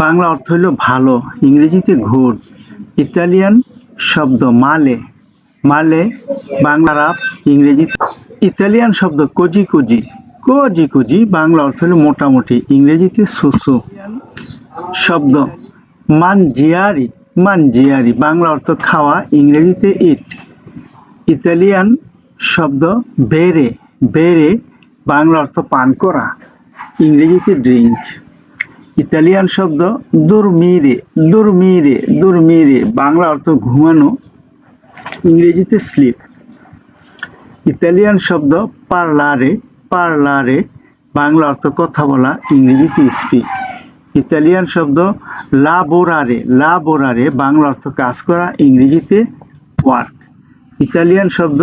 বাংলা অর্থ হলো ভালো, ইংরেজিতে গুড। ইতালিয়ান শব্দ মালে, মালে বাংলা রাপ, ইংরেজিতে। ইতালিয়ান শব্দ cosy cosy, cosy cosy Bangla অর্থ হলো মোটামুটি, ইংরেজিতে সুসু। শব্দ মানজিয়ারি, মানজিয়ারি বাংলা অর্থ খাওয়া, ইংরেজিতে ইট। ইতালিয়ান শব্দ বেরে, বেরে বাংলা অর্থ পান করা, ইংরেজিতে ড্রিঙ্ক। ইতালিয়ান শব্দ দুর্মিরে, দুর্মিরে, দুর্মিরে বাংলা অর্থ ঘুমানো, ইংরেজিতে স্লিপ। ইতালিয়ান শব্দ পার্লারে, পার্লারে বাংলা অর্থ কথা বলা, ইংরেজিতে স্পিক। ইতালিয়ান শব্দ লাবোরারে, লাবোরারে বাংলা অর্থ কাজ করা, ইংরেজিতে ওয়ার্ক। ইতালিয়ান শব্দ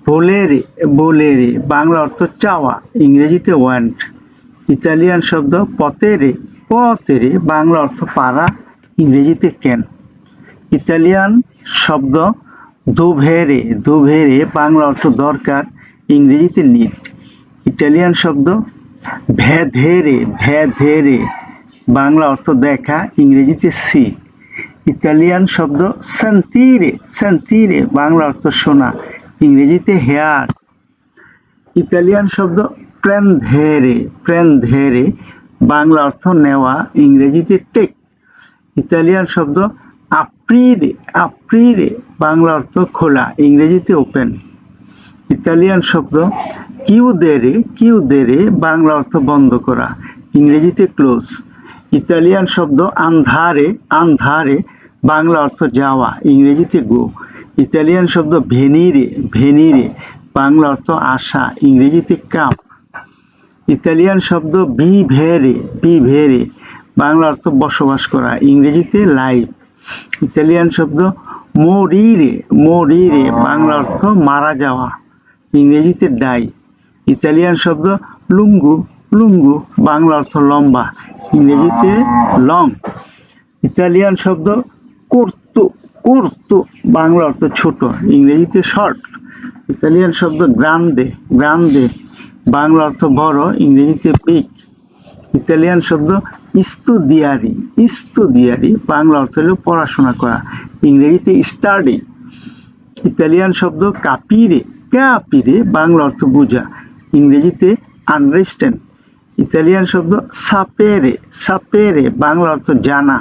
ভোলেরে, বোলেরে বাংলা অর্থ চাওয়া, ইংরেজিতে ওয়ান্ট। ইতালিয়ান শব্দ পতেরে, পতেরে বাংলা অর্থ পারা, ইংরেজিতে ক্যান। ইতালিয়ান শব্দ দুভেরে, দুভেরে বাংলা অর্থ দরকার, ইংরেজিতে নিড। ইটালিয়ান শব্দ ভেধেরে, ভেধেরে বাংলা অর্থ দেখা, ইংরেজিতে সি। ইতালিয়ান শব্দ সেন্তিরে, সেন্তিরে বাংলা অর্থ শোনা, ইংরেজিতে হেয়ার। ইতালিয়ান শব্দ প্রেনধেরে, প্রেনধেরে বাংলা অর্থ নেওয়া, ইংরেজিতে টেক। ইতালিয়ান শব্দ আপ্রিরে, আপ্রিরে বাংলা অর্থ খোলা, ইংরেজিতে ওপেন। ইতালিয়ান শব্দ কিউদেরে, কিউদেরে বাংলা অর্থ বন্ধ করা, ইংরেজিতে ক্লোজ। ইতালিয়ান শব্দ আন্ধারে, আন্ধারে বাংলা অর্থ যাওয়া, ইংরেজিতে গো। ইতালিয়ান শব্দ ভেনিরে, ভেনিরে বাংলা অর্থ আসা, ইংরেজিতে কাম। ইতালিয়ান শব্দ বিভেরে, বিভেরে বাংলা অর্থ বসবাস করা, ইংরেজিতে লাইভ। ইতালিয়ান শব্দ মরিরে, মরিরে বাংলা অর্থ মারা যাওয়া, ইংরেজিতে ডাই। ইতালিয়ান শব্দ লুঙ্গু, লুঙ্গু বাংলা অর্থ লম্বা, ইংরেজিতে লং। ইতালিয়ান শব্দ কুর্তু, কুর্তু বাংলা অর্থ ছোট, ইংরেজিতে শর্ট। ইতালিয়ান শব্দ গ্রান্দে, গ্রান্দে বাংলা অর্থ বড়, ইংরেজিতে বিগ। ইতালিয়ান শব্দ ইস্তুদিয়ারি, ইস্তুদিয়ারি বাংলা অর্থ হলো পড়াশোনা করা, ইংরেজিতে স্টাডি। ইতালিয়ান শব্দ কাপিরে, ক্যাপিরে বাংলা অর্থ বোঝা, ইংরেজিতে আন্ডারস্ট্যান্ড। ইতালিয়ান শব্দ সাপেরে, সাপেরে বাংলা অর্থ জানা,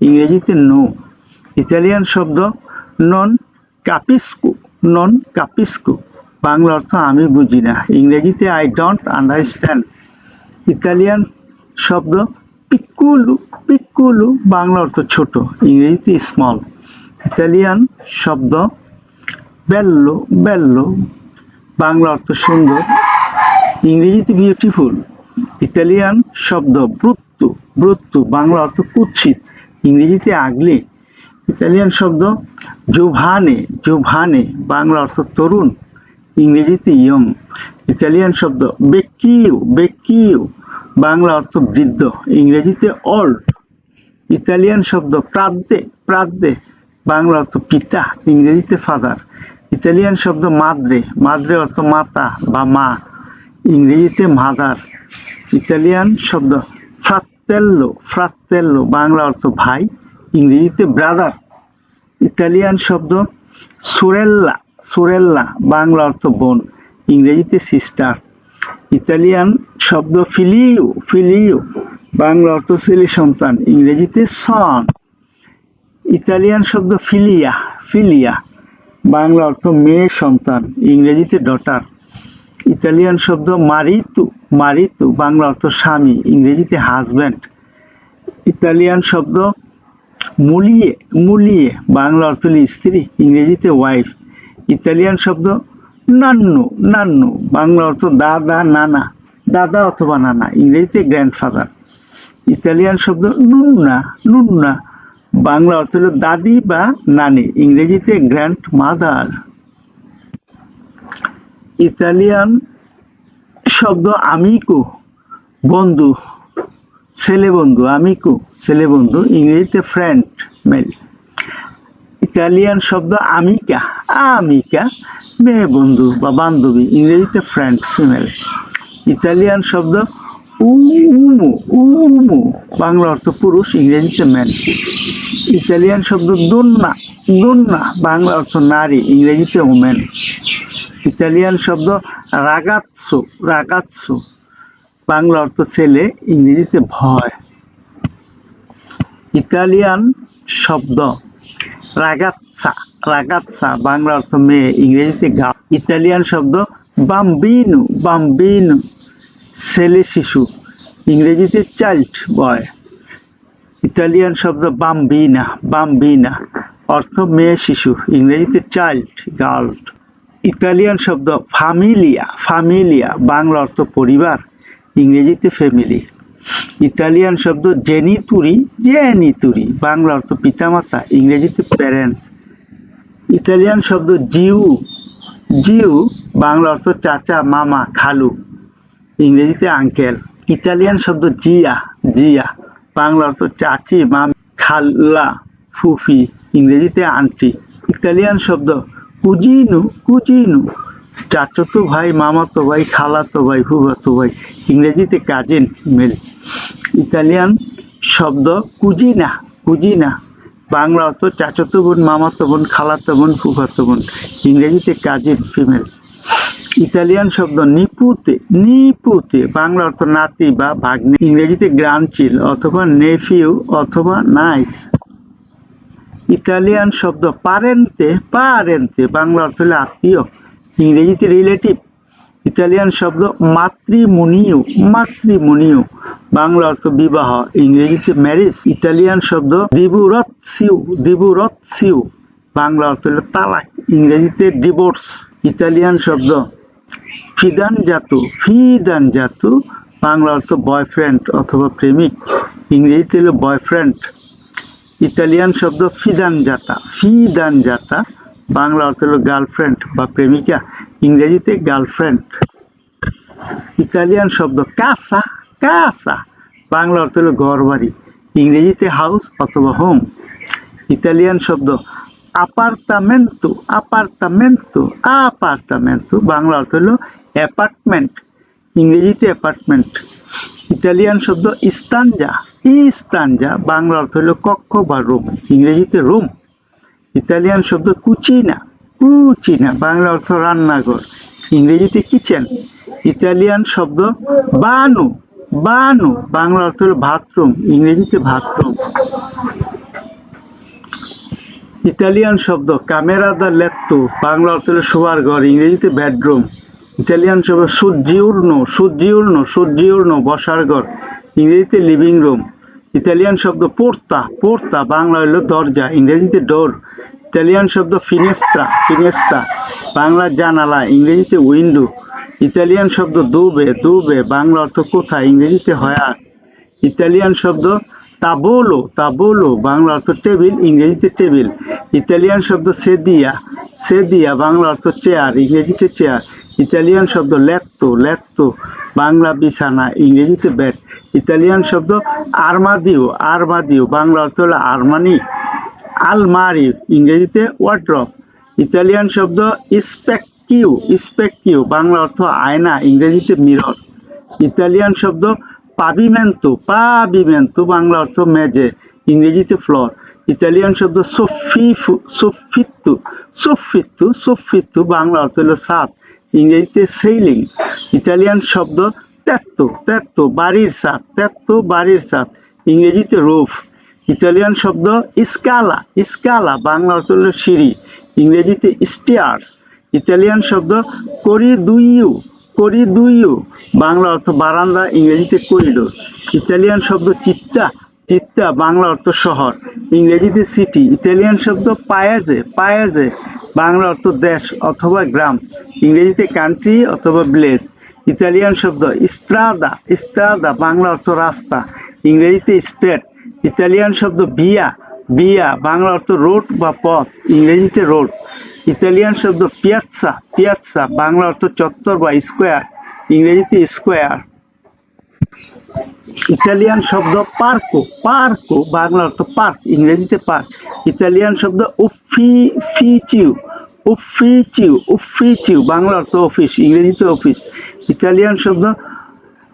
ইংরেজিতে নো। ইতালিয়ান শব্দ নন কাপিস্কু, নন কাপিস্কু বাংলা অর্থ আমি বুঝি না, ইংরেজিতে আই ডোন্ট আন্ডারস্ট্যান্ড। ইতালিয়ান শব্দ পিকুলু, পিকুলু বাংলা অর্থ ছোট, ইংরেজিতে স্মল। ইতালিয়ান শব্দ বেল্লো, বেল্লো বাংলা অর্থ সুন্দর, ইংরেজিতে বিউটিফুল। ইতালিয়ান শব্দ ব্রুত্তু, ব্রুত্তু বাংলা অর্থ কুৎসিত, ইংরেজিতে আগলি। ইতালিয়ান শব্দ জোভানে, জোভানে বাংলা অর্থ তরুণ, ইংরেজিতে ইয়ং। ইতালিয়ান শব্দ বেকিউ, বেকিউ বাংলা অর্থ বৃদ্ধ, ইংরেজিতে ওল্ড। ইতালিয়ান শব্দ প্রাদ্দে, প্রাদ্দে বাংলা অর্থ পিতা, ইংরেজিতে ফাদার। ইতালিয়ান শব্দ মাদ্রে, মাদ্রে অর্থ মাতা বা মা, ইংরেজিতে মাদার। ইতালিয়ান শব্দ ফ্রাত্তেল্লো, ফ্রাত্তেল্লো বাংলা অর্থ ভাই, ইংরেজিতে ব্রাদার। ইতালিয়ান শব্দ সুরেল্লা, সুরেল্লা বাংলা অর্থ বোন, ইংরেজিতে সিস্টার। ইতালিয়ান শব্দ ফিলিও, ফিলিও বাংলা অর্থ ছেলে সন্তান, ইংরেজিতে সন। ইতালিয়ান শব্দ ফিলিয়া, ফিলিয়া বাংলা অর্থ মেয়ে সন্তান, ইংরেজিতে ডটার। ইতালিয়ান শব্দ মারিতু, মারিতু বাংলা অর্থ স্বামী, ইংরেজিতে হাজব্যান্ড। ইতালিয়ান শব্দ মুলিয়ে, মুলিয়ে বাংলা অর্থ স্ত্রী, ইংরেজিতে ওয়াইফ। ইতালিয়ান শব্দ নান্নু, নান্নু বাংলা অর্থ দাদা নানা, দাদা অথবা নানা, ইংরেজিতে গ্র্যান্ডফাদার। ইতালিয়ান শব্দ নুন্না, নুন্না বাংলা অর্থ হল দাদি বা নানি, ইংরেজিতে গ্র্যান্ড মাদার। ইতালিয়ান শব্দ আমিকো, বন্ধু, ছেলে বন্ধু, আমিকো ছেলে বন্ধু, ইংরেজিতে ফ্রেন্ড মেল। ইতালিয়ান শব্দ আমিকা, আমিকা মেয়ে বন্ধু বা বান্ধবী, ইংরেজিতে ফ্রেন্ড ফিমেল। ইতালিয়ান শব্দ উমো, উমো বাংলা অর্থ পুরুষ, ইংরেজিতে ম্যান। ইতালিয়ান শব্দ দোন্না, দোন্না বাংলা অর্থ নারী, ইংরেজিতে ওমেন। ইতালিয়ান শব্দ রাগাৎসো, রাগাৎসো বাংলা অর্থ ছেলে, ইংরেজিতে ভয়। ইতালিয়ান শব্দ রাগাৎসা, রাগাৎসা বাংলা অর্থ মেয়ে, ইংরেজিতে গার্ল। ইতালিয়ান শব্দ বাম্বিনো, বাম্বিনো ছেলে শিশু, ইংরেজিতে চাইল্ড বয়। ইতালিয়ান শব্দ বাম্বিনা, বাম্বিনা অর্থ মেয়ে শিশু, ইংরেজিতে চাইল্ড গার্ল। ইতালিয়ান শব্দ ফামিলিয়া, ফামিলিয়া বাংলা অর্থ পরিবার, ইংরেজিতে ফ্যামিলি। ইতালিয়ান শব্দ জেনিতুরি, জেনিতুরি বাংলা অর্থ পিতামাতা, ইংরেজিতে প্যারেন্টস। ইতালিয়ান শব্দ জিউ, জিউ বাংলা অর্থ চাচা, মামা, খালু, ইংরেজিতে আঙ্কেল। ইতালিয়ান শব্দ জিয়া, জিয়া বাংলা অর্থ চাচি, মামি, খালা, ফুফি, ইংরেজিতে আন্টি। ইতালিয়ান শব্দ কুজিনু, কুজিনু চাচতো ভাই, মামাতো ভাই, খালাতো ভাই, ফুফাতো ভাই, ইংরেজিতে কাজিন মেল। ইতালিয়ান শব্দ কুজিনা, কুজিনা বাংলা অর্থ চাচতো বোন, মামাতো বোন, খালাতো বোন, ফুফাতো বোন, ইংরেজিতে কাজিন ফিমেল। ইতালিয়ান শব্দ নিপুতে, নিপুতে বাংলা অর্থ নাতি বা ভাগ্নে, ইংরেজিতে গ্র্যান্ডচিল অথবা নেফিউ অথবা নাইস। ইতালিয়ান শব্দ পারেন্তে, পারেন্তে বাংলা অর্থ হলো আত্মীয়, ইংরেজিতে রিলেটিভ। ইতালিয়ান শব্দ মাতৃমুনিও, মাতৃমুনিও বাংলা অর্থ বিবাহ, ইংরেজিতে ম্যারেজ। ইতালিয়ান শব্দ দিবুরৎসিউ, দিবুরৎসিউ বাংলা অর্থ হলো তালাক, ইংরেজিতে ডিভোর্স। ইতালিয়ান শব্দ ফিদানজাতু, ফিদানজাতু বাংলা অর্থ বয়ফ্রেন্ড অথবা প্রেমিক, ইংরেজিতে হলো বয়ফ্রেন্ড। ইতালিয়ান শব্দ ফিদানজাতা, ফিদানজাতা বাংলা অর্থ হলো গার্লফ্রেন্ড বা প্রেমিকা, ইংরেজিতে গার্লফ্রেন্ড। ইতালিয়ান শব্দ কাসা, কাসা বাংলা অর্থ হলো ঘর বাড়ি, ইংরেজিতে হাউস অথবা হোম। ইতালিয়ান শব্দ আপার্তামেন্তো, আপার্তামেন্তো, আপার্তামেন্তো বাংলা অর্থ হলো অ্যাপার্টমেন্ট, ইংরেজিতে অ্যাপার্টমেন্ট। ইতালিয়ান শব্দ ইস্তানজা, ইস্তানজা বাংলা অর্থ হলো কক্ষ বা রুম, ইংরেজিতে রুম। ইতালিয়ান শব্দ কুচিনা, কুচিনা বাংলা অর্থ রান্নাঘর, ইংরেজিতে কিচেন। ইতালিয়ান শব্দ বানু, বানু বাংলা অর্থ হলো বাথরুম, ইংরেজিতে বাথরুম। ইতালিয়ান শব্দ ক্যামেরা দা লেত্তো বাংলা অর্থ হলো শোয়ার ঘর, ইংরেজিতে বেডরুম। ইতালিয়ান শব্দ সূর্যিউর্ণ, সূর্যিউর্ণ, সূর্যিউর্ণ বসার ঘর, ইংরেজিতে লিভিং রুম। ইতালিয়ান শব্দ পোর্তা, পোর্তা বাংলা হলো দরজা, ইংরেজিতে ডোর। ইতালিয়ান শব্দ ফিনেস্ত্রা, ফিনেস্ত্রা বাংলা জানালা, ইংরেজিতে উইন্ডো। ইতালিয়ান শব্দ দুবে, দুবে বাংলা অর্থ কোথা, ইংরেজিতে হয়ার। ইতালিয়ান শব্দ তাবোলো, তাবোলো বাংলা অর্থ টেবিল, ইংরেজিতে টেবিল। ইতালিয়ান শব্দ সেদিয়া, সেদিয়া বাংলা অর্থ চেয়ার, ইংরেজিতে চেয়ার। ইতালিয়ান শব্দ লেত্তো, লেত্তো বাংলা বিছানা, ইংরেজিতে বেড। ইতালিয়ান শব্দ আরমাদিও, আরমাদিও বাংলা অর্থ হলো আরমানি, আলমারি, ইংরেজিতে ওয়ার্ড্রপ। ইতালিয়ান শব্দ স্পেকিউ, স্পেকিউ বাংলা অর্থ আয়না, ইংরেজিতে মিরর। ইতালিয়ান শব্দ পাবিমেন্তো, পাবিমেন্তো বাংলা অর্থ মেঝে, ইংরেজিতে ফ্লোর। ইতালিয়ান শব্দ সোফিফু, সোফিত্তু, সোফিত্তু, সোফিত্তু বাংলা অর্থ হলো ছাদ, ইংরেজিতে সেইলিং। ইতালিয়ান শব্দ তেত্তো, তেত্তো বাড়ির ছাদ, তেত্তো বাড়ির ছাদ, ইংরেজিতে রুফ। ইতালিয়ান শব্দ স্কালা, স্কালা বাংলা অর্থ হলো সিঁড়ি, ইংরেজিতে স্টেয়ার্স। ইতালিয়ান শব্দ করিদুইউ, করিদুইউ বাংলা অর্থ বারান্দা, ইংরেজিতে করিডোর। ইতালিয়ান শব্দ চিত্তা, চিত্তা বাংলা অর্থ শহর, ইংরেজিতে সিটি। ইতালিয়ান শব্দ পায়াজে, পায়াজে বাংলা অর্থ দেশ অথবা গ্রাম, ইংরেজিতে কান্ট্রি অথবা ভিলেজ। ইতালিয়ান শব্দ স্ট্রাদা, স্ট্রাদা বাংলা অর্থ রাস্তা, ইংরেজিতে স্ট্রেট। ইতালিয়ান শব্দ ভিয়া, ভিয়া বাংলা অর্থ রোড বা পথ, ইংরেজিতে রোড। ইতালিয়ান শব্দ পিয়াৎসা, পিয়াৎসা বাংলা অর্থ চত্বর বা স্কোয়ার, ইংরেজিতে স্কোয়ার। ইতালিয়ান শব্দ পার্কো, পার্কো বাংলা অর্থ পার্ক, ইংরেজিতে পার্ক। ইতালিয়ান শব্দ উফিচিউ, উফিচিউ, উফিচিউ বাংলা অর্থ অফিস, ইংরেজিতে অফিস। ইতালিয়ান শব্দ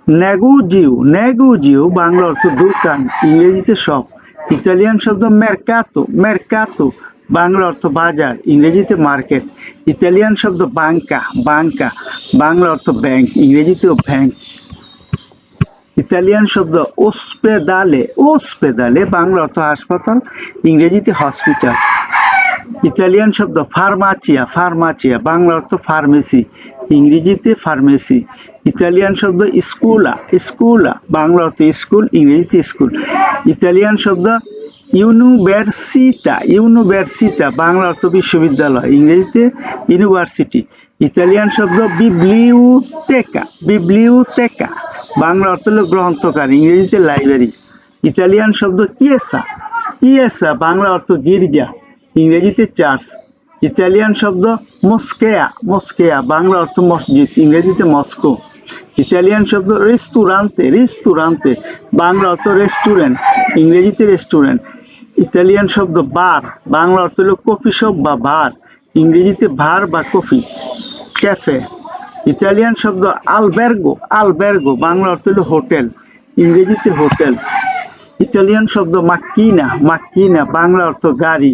নেগুজিও বাংলা অর্থ দোকান, ইংরেজিতে শপ। ইতালিয়ান শব্দ মেরকাতো বাংলা অর্থ বাজার, ইংরেজিতে মার্কেট। ইতালিয়ান শব্দ বাঙ্কা বাংলা অর্থ ব্যাংক, ইংরেজিতেও ব্যাংক। ইতালিয়ান শব্দ ওস্পেদালে বাংলা অর্থ হাসপাতাল, ইংরেজিতে হসপিটাল। ইতালিয়ান শব্দ ফার্মাচিয়া বাংলা অর্থ ফার্মেসি, ইংরেজিতে ফার্মেসি। ইতালিয়ান শব্দ স্কুলা বাংলা অর্থ স্কুল, ইংরেজিতে স্কুল। ইতালিয়ান শব্দ ইউনিভার্সিটা বাংলা অর্থ বিশ্ববিদ্যালয়, ইংরেজিতে ইউনিভার্সিটি। ইতালিয়ান শব্দ বিব্লিওতেকা বাংলা অর্থ হল গ্রন্থকার, ইংরেজিতে লাইব্রেরি। ইতালিয়ান শব্দ কিয়েসা বাংলা অর্থ গির্জা, ইংরেজিতে চার্চ। ইতালিয়ান শব্দ মস্কেয়া বাংলা অর্থ মসজিদ, ইংরেজিতে মস্কো। ইতালিয়ান শব্দ রেস্তুরান্তে বাংলা অর্থ রেস্টুরেন্ট, ইংরেজিতে রেস্টুরেন্ট। ইতালিয়ান শব্দ বার বাংলা অর্থ হল কফি শপ বা বার, ইংরেজিতে বার বা কফি ক্যাফে। ইতালিয়ান শব্দ আলবের্গো বাংলা অর্থ হল হোটেল, ইংরেজিতে হোটেল। ইতালিয়ান শব্দ মাক্কিনা বাংলা অর্থ গাড়ি,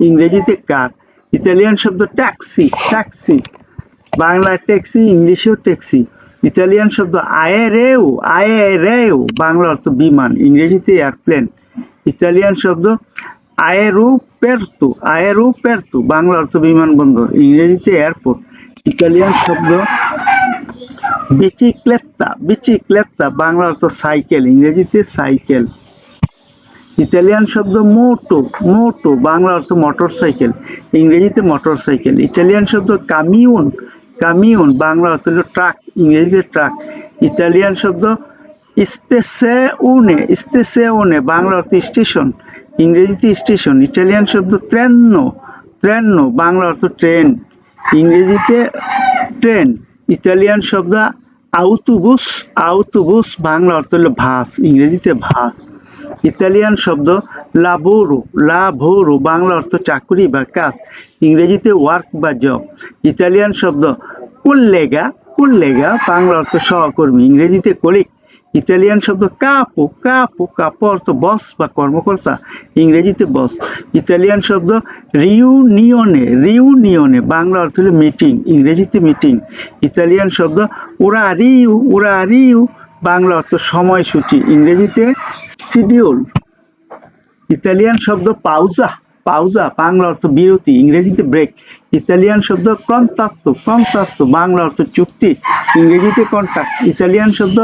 ইংরেজিতে কার। ইতালিয়ান শব্দ ট্যাক্সি বাংলায় ট্যাক্সি, ইংলিশেও ট্যাক্সি। ইতালিয়ান শব্দ আয়েরেও বাংলা অর্থ বিমান, ইংরেজিতে এয়ারপ্লেন। ইতালিয়ান শব্দ আয়েরোপের্তো বাংলা অর্থ বিমানবন্দর, ইংরেজিতে এয়ারপোর্ট। ইতালিয়ান শব্দ বিচিক্লেত্তা বাংলা অর্থ সাইকেল, ইংরেজিতে সাইকেল। ইতালিয়ান শব্দ মোটো বাংলা অর্থ মোটর সাইকেল, ইংরেজিতে মোটর সাইকেল। ইতালিয়ান শব্দ কামিউন বাংলা অর্থ হল ট্রাক, ইংরেজিতে ট্রাক। ইতালিয়ান শব্দ স্টেশনে বাংলা অর্থ স্টেশন, ইংরেজিতে স্টেশন। ইটালিয়ান শব্দ ট্রেনো বাংলা অর্থ ট্রেন, ইংরেজিতে ট্রেন। ইতালিয়ান শব্দ আউটোবুস বাংলা অর্থ হল ভাস, ইংরেজিতে ভাস। ইতালিয়ান শব্দ লাভোরো বাংলা অর্থ চাকুরি বা কাজ, ইংরেজিতে ওয়ার্ক বা জব। ইতালিয়ান শব্দ কোল্লেগা বাংলা অর্থ সহকর্মী, ইংরেজিতে কলিগ। ইতালিয়ান শব্দ কাপো অর্থ বস বা কর্মকর্তা, ইংরেজিতে বস। ইতালিয়ান শব্দ রিউনিয়নে বাংলা অর্থ হল মিটিং, ইংরেজিতে মিটিং। ইতালিয়ান শব্দ ওরারিউ বাংলা অর্থ সময়সূচি, ইংরেজিতে শিডিউল। ইতালিয়ান শব্দ পাউজা বাংলা অর্থ বিরতি, ইংরেজিতে ব্রেক। ইতালিয়ান শব্দ কন্ট্রাক্টো বাংলা অর্থ চুক্তি, ইংরেজিতে কন্ট্রাক্ট। ইতালিয়ান শব্দ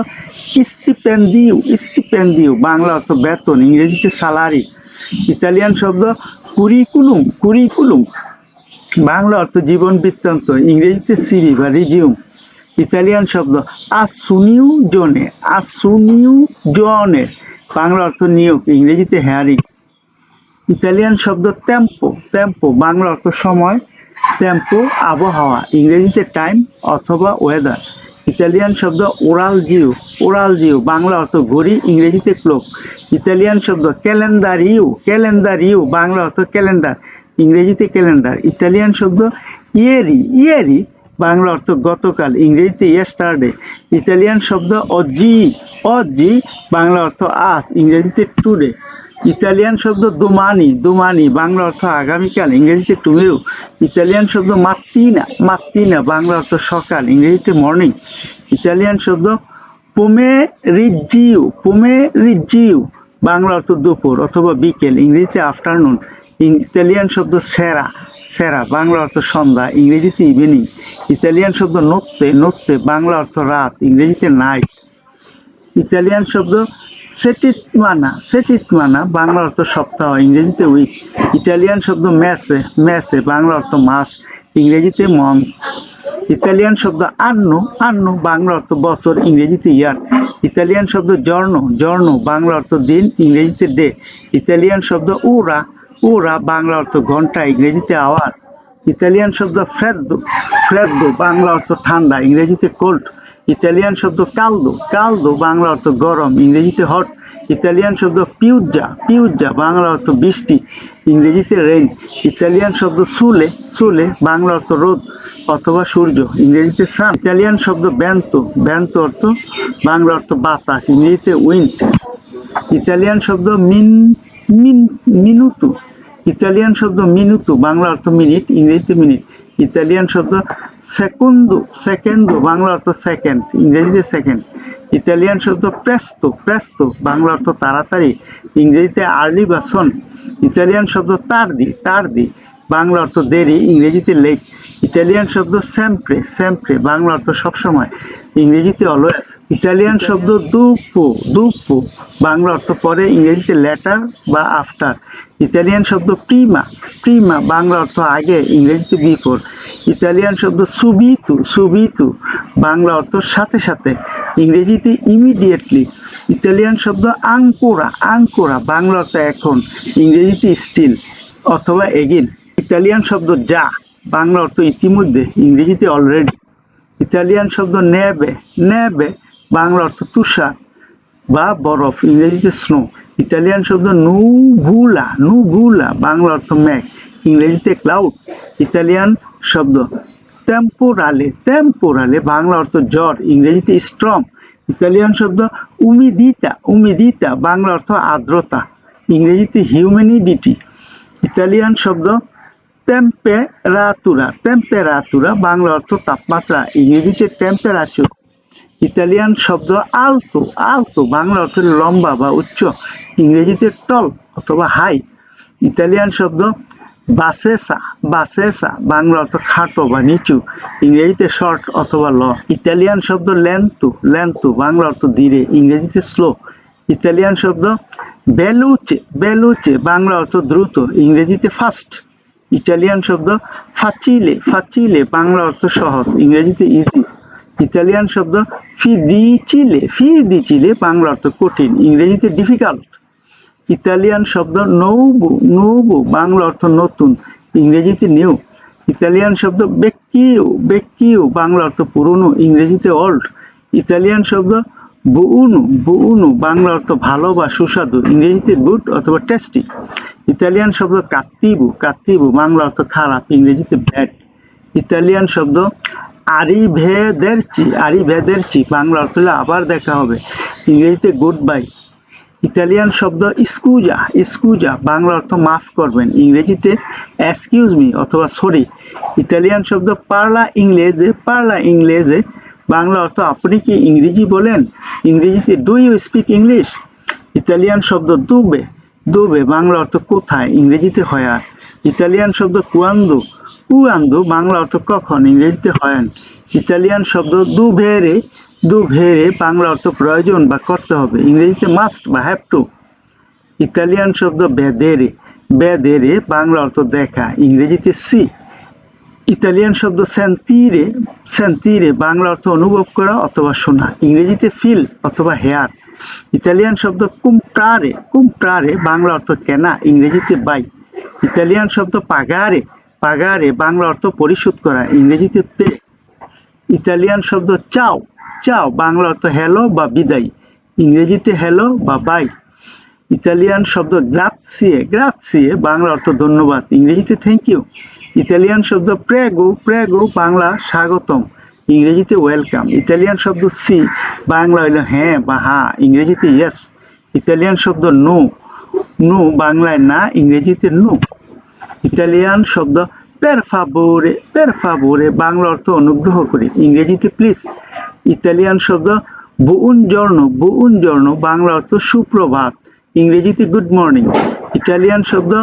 স্টিপেন্দিও বাংলা অর্থ বেতন, ইংরেজিতে স্যালারি। ইতালিয়ান শব্দ কুরিকুলুম বাংলা অর্থ জীবন বৃত্তান্ত, ইংরেজিতে সিরি বা রিজিউম। ইতালিয়ান শব্দ আসুনিউজনে বাংলা অর্থ নিয়োগ, ইংরেজিতে হেয়ারিং। ইতালিয়ান শব্দ টেম্পো বাংলা অর্থ সময়, টেম্পো আবহাওয়া, ইংরেজিতে টাইম অথবা ওয়েদার। ইতালিয়ান শব্দ ওরালজিও বাংলা অর্থ ঘড়ি, ইংরেজিতে ক্লক। ইতালিয়ান শব্দ ক্যালেন্ডারিও বাংলা অর্থ ক্যালেন্ডার, ইংরেজিতে ক্যালেন্ডার। ইতালিয়ান শব্দ ইয়েরি বাংলা অর্থ গতকাল, ইংরেজিতে ইয়েস্টারডে। ইতালিয়ান শব্দ অজি বাংলা অর্থ আজ, ইংরেজিতে টুডে। ইতালিয়ান শব্দ দোমানি বাংলা অর্থ আগামীকাল, ইংরেজিতে টুমেরো। ইতালিয়ান শব্দ মাত্তিনা বাংলা অর্থ সকাল, ইংরেজিতে মর্নিং। ইতালিয়ান শব্দ পোমেরিজিও বাংলা অর্থ দুপুর অথবা বিকেল, ইংরেজিতে আফটারনুন। ইতালিয়ান শব্দ সেরা বাংলা অর্থ সন্ধ্যা, ইংরেজিতে ইভিনিং। ইতালিয়ান শব্দ নোত্তে বাংলা অর্থ রাত, ইংরেজিতে নাইট। ইতালিয়ান শব্দ সেটিটমানা বাংলা অর্থ সপ্তাহ, ইংরেজিতে উইক। ইতালিয়ান শব্দ মেসে বাংলা অর্থ মাস, ইংরেজিতে মন্থ। ইতালিয়ান শব্দ আন্নো বাংলা অর্থ বছর, ইংরেজিতে ইয়ার। ইতালিয়ান শব্দ জর্নো বাংলা অর্থ দিন, ইংরেজিতে ডে। ইতালিয়ান শব্দ উরা বাংলা অর্থ ঘন্টা, ইংরেজিতে আওয়ার। ইতালিয়ান শব্দ ফ্রেদ্দো বাংলা অর্থ ঠান্ডা, ইংরেজিতে কোল্ড। ইতালিয়ান শব্দ কালদো বাংলা অর্থ গরম, ইংরেজিতে হট। ইতালিয়ান শব্দ পিউজ্জা, পিউজ্জা বাংলা অর্থ বৃষ্টি, ইংরেজিতে রেইন। ইতালিয়ান শব্দ সুলে, সুলে বাংলা অর্থ রোদ অথবা সূর্য, ইংরেজিতে সান। ইতালিয়ান শব্দ ব্যান্তো, ব্যান্তো অর্থ বাংলা অর্থ বাতাস, ইংরেজিতে উইন্ড। ইতালিয়ান শব্দ মিনুতু, ইতালিয়ান শব্দ মিনুতু বাংলা অর্থ মিনিট, ইংরেজিতে মিনিট। ইতালিয়ান শব্দ সেকুন্দো, সেকেন্ডো বাংলা অর্থ সেকেন্ড, ইংরেজিতে সেকেন্ড। ইতালিয়ান শব্দ প্রেস্তো, প্রেস্তো বাংলা অর্থ তাড়াতাড়ি, ইংরেজিতে আর্লি বা সন। ইতালিয়ান শব্দ তার্দি, তার্দি বাংলা অর্থ দেরি, ইংরেজিতে লেট। ইতালিয়ান শব্দ সেম্প্রে, সেম্প্রে বাংলা অর্থ সবসময়, ইংরেজিতে অলওয়েজ। ইতালিয়ান শব্দ দুপো, দুপো বাংলা অর্থ পরে, ইংরেজিতে লেটার বা আফটার। ইতালিয়ান শব্দ প্রিমা, প্রিমা বাংলা অর্থ আগে, ইংরেজিতে বিফোর। ইতালিয়ান শব্দ সুবিতু, সুবিতু বাংলা অর্থ সাথে সাথে, ইংরেজিতে ইমিডিয়েটলি। ইতালিয়ান শব্দ আঙ্কোরা, আঙ্কোরা বাংলা অর্থ এখন, ইংরেজিতে স্টিল অথবা এগিন। ইতালিয়ান শব্দ যা বাংলা অর্থ ইতিমধ্যে, ইংরেজিতে অলরেডি। ইতালিয়ান শব্দ নেবে, নেবে বাংলা অর্থ তুষার বা বরফ, ইংরেজিতে স্নো। ইতালিয়ান শব্দ নুভুলা, নুভুলা বাংলা অর্থ মেঘ, ইংরেজিতে ক্লাউড। ইতালিয়ান শব্দ টেম্পোরালে, টেম্পোরালে বাংলা অর্থ জ্বর, ইংরেজিতে স্ট্রং। ইতালিয়ান শব্দ উমিদিতা, উমিদিতা বাংলা অর্থ আর্দ্রতা, ইংরেজিতে হিউম্যানিডিটি। ইতালিয়ান শব্দ টেম্পেরাতুরা, টেম্পেরাতুরা বাংলা অর্থ তাপমাত্রা, ইংরেজিতে টেম্পারেচার। ইতালিয়ান শব্দ আলতো, আলতো বাংলা অর্থ লম্বা বা উচ্চ, ইংরেজিতে টল অথবা হাই। ইতালিয়ান শব্দ বাসেসা, বাসেসা বাংলা অর্থ খাটো বা নিচু, ইংরেজিতে শর্ট অথবা ল। ইতালিয়ান শব্দ লেন্তো, লেন্তো বাংলা অর্থ ধীরে, ইংরেজিতে স্লো। ইতালিয়ান শব্দ বেলুচে, বেলুচে বাংলা অর্থ দ্রুত, ইংরেজিতে ফাস্ট। ইটালিয়ান শব্দ ফাচিলে, ফাচিলে বাংলা অর্থ সহজ, ইংরেজিতে ইজি। ইতালিয়ান শব্দ ফিদিচিলে, ফিদিচিলে বাংলা অর্থ কঠিন, ইংরেজিতে ডিফিকাল্ট। ইতালিয়ান শব্দ নৌবু, নৌবু বাংলা অর্থ নতুন, ইংরেজিতে নিউ। ইতালিয়ান শব্দ বেক্কিও, বেক্কিও বাংলা অর্থ পুরনো, ইংরেজিতে ওল্ড। ইতালিয়ান শব্দ বুউনু, বুউনু বাংলা অর্থ ভালো বা সুস্বাদু, ইংরেজিতে গুড অথবা টেস্টি। ইতালিয়ান শব্দ কাত্তিবু, কাত্তিবু বাংলা অর্থ খারাপ, ইংরেজিতে ব্যাড। ইতালিয়ান শব্দ আরিভেদেরচি, আরিভেদেরচি বাংলা অর্থ হলো আবার দেখা হবে, ইংরেজিতে গুড বাই। ইতালিয়ান শব্দ স্কুজা, স্কুজা বাংলা অর্থ মাফ করবেন, ইংরেজিতে এক্সকিউজ মি অথবা সরি। ইতালিয়ান শব্দ পার্লা ইংলেজে, পার্লা ইংলেজে বাংলা অর্থ আপনি কি ইংরেজি বলেন, ইংরেজিতে do you speak English. Italian শব্দ দুবে, দুবে বাংলা অর্থ কোথায়, ইংরেজিতে হোয়ার। ইতালিয়ান শব্দ কুয়ান্দো, কুয়ান্দো বাংলা অর্থ কখন, ইংরেজিতে হয়েন। ইতালিয়ান শব্দ দুভেরে, দুভেরে বাংলা অর্থ প্রয়োজন বা করতে হবে, ইংরেজিতে মাস্ট বা হ্যাভ টু। ইতালিয়ান শব্দ বেদেরে, বেদেরে বাংলা অর্থ দেখা, ইংরেজিতে সি। ইতালিয়ান শব্দ সেন্তিরে, সেন্তিরে বাংলা অর্থ অনুভব করা অথবা শোনা, ইংরেজিতে ফিল অথবা হেয়ার। ইতালিয়ান শব্দ কুমপ্রারে, কুমপ্রারে বাংলা অর্থ কেনা, ইংরেজিতে বাই। ইতালিয়ান শব্দ পাগারে, পাগারে বাংলা অর্থ পরিশোধ করা, ইংরেজিতে পে। ইতালিয়ান শব্দ চাও, চাও বাংলা অর্থ হ্যালো বা বিদায়, ইংরেজিতে হ্যালো বা বাই। ইতালিয়ান শব্দ গ্রাৎসিয়ে, গ্রাৎসিয়ে বাংলা অর্থ ধন্যবাদ, ইংরেজিতে থ্যাংক ইউ। ইতালিয়ান শব্দ প্রেগো, প্রেগো বাংলা স্বাগতম, ইংরেজিতে ওয়েলকাম। ইতালিয়ান শব্দ সি বাংলা হইল হ্যাঁ বা হ্যাঁ, ইংরেজিতে ইয়েস। ইতালিয়ান শব্দ নো, নো বাংলায় না, ইংরেজিতে নো। ইতালিয়ান শব্দ পের ফাবোরে, পের ফাবোরে বাংলা অর্থ অনুগ্রহ করে, ইংরেজিতে প্লিজ। ইতালিয়ান শব্দ বুউনজর্নো, বুউনজর্নো বাংলা অর্থ সুপ্রভাত, ইংরেজিতে গুড মর্নিং। ইটালিয়ান শব্দ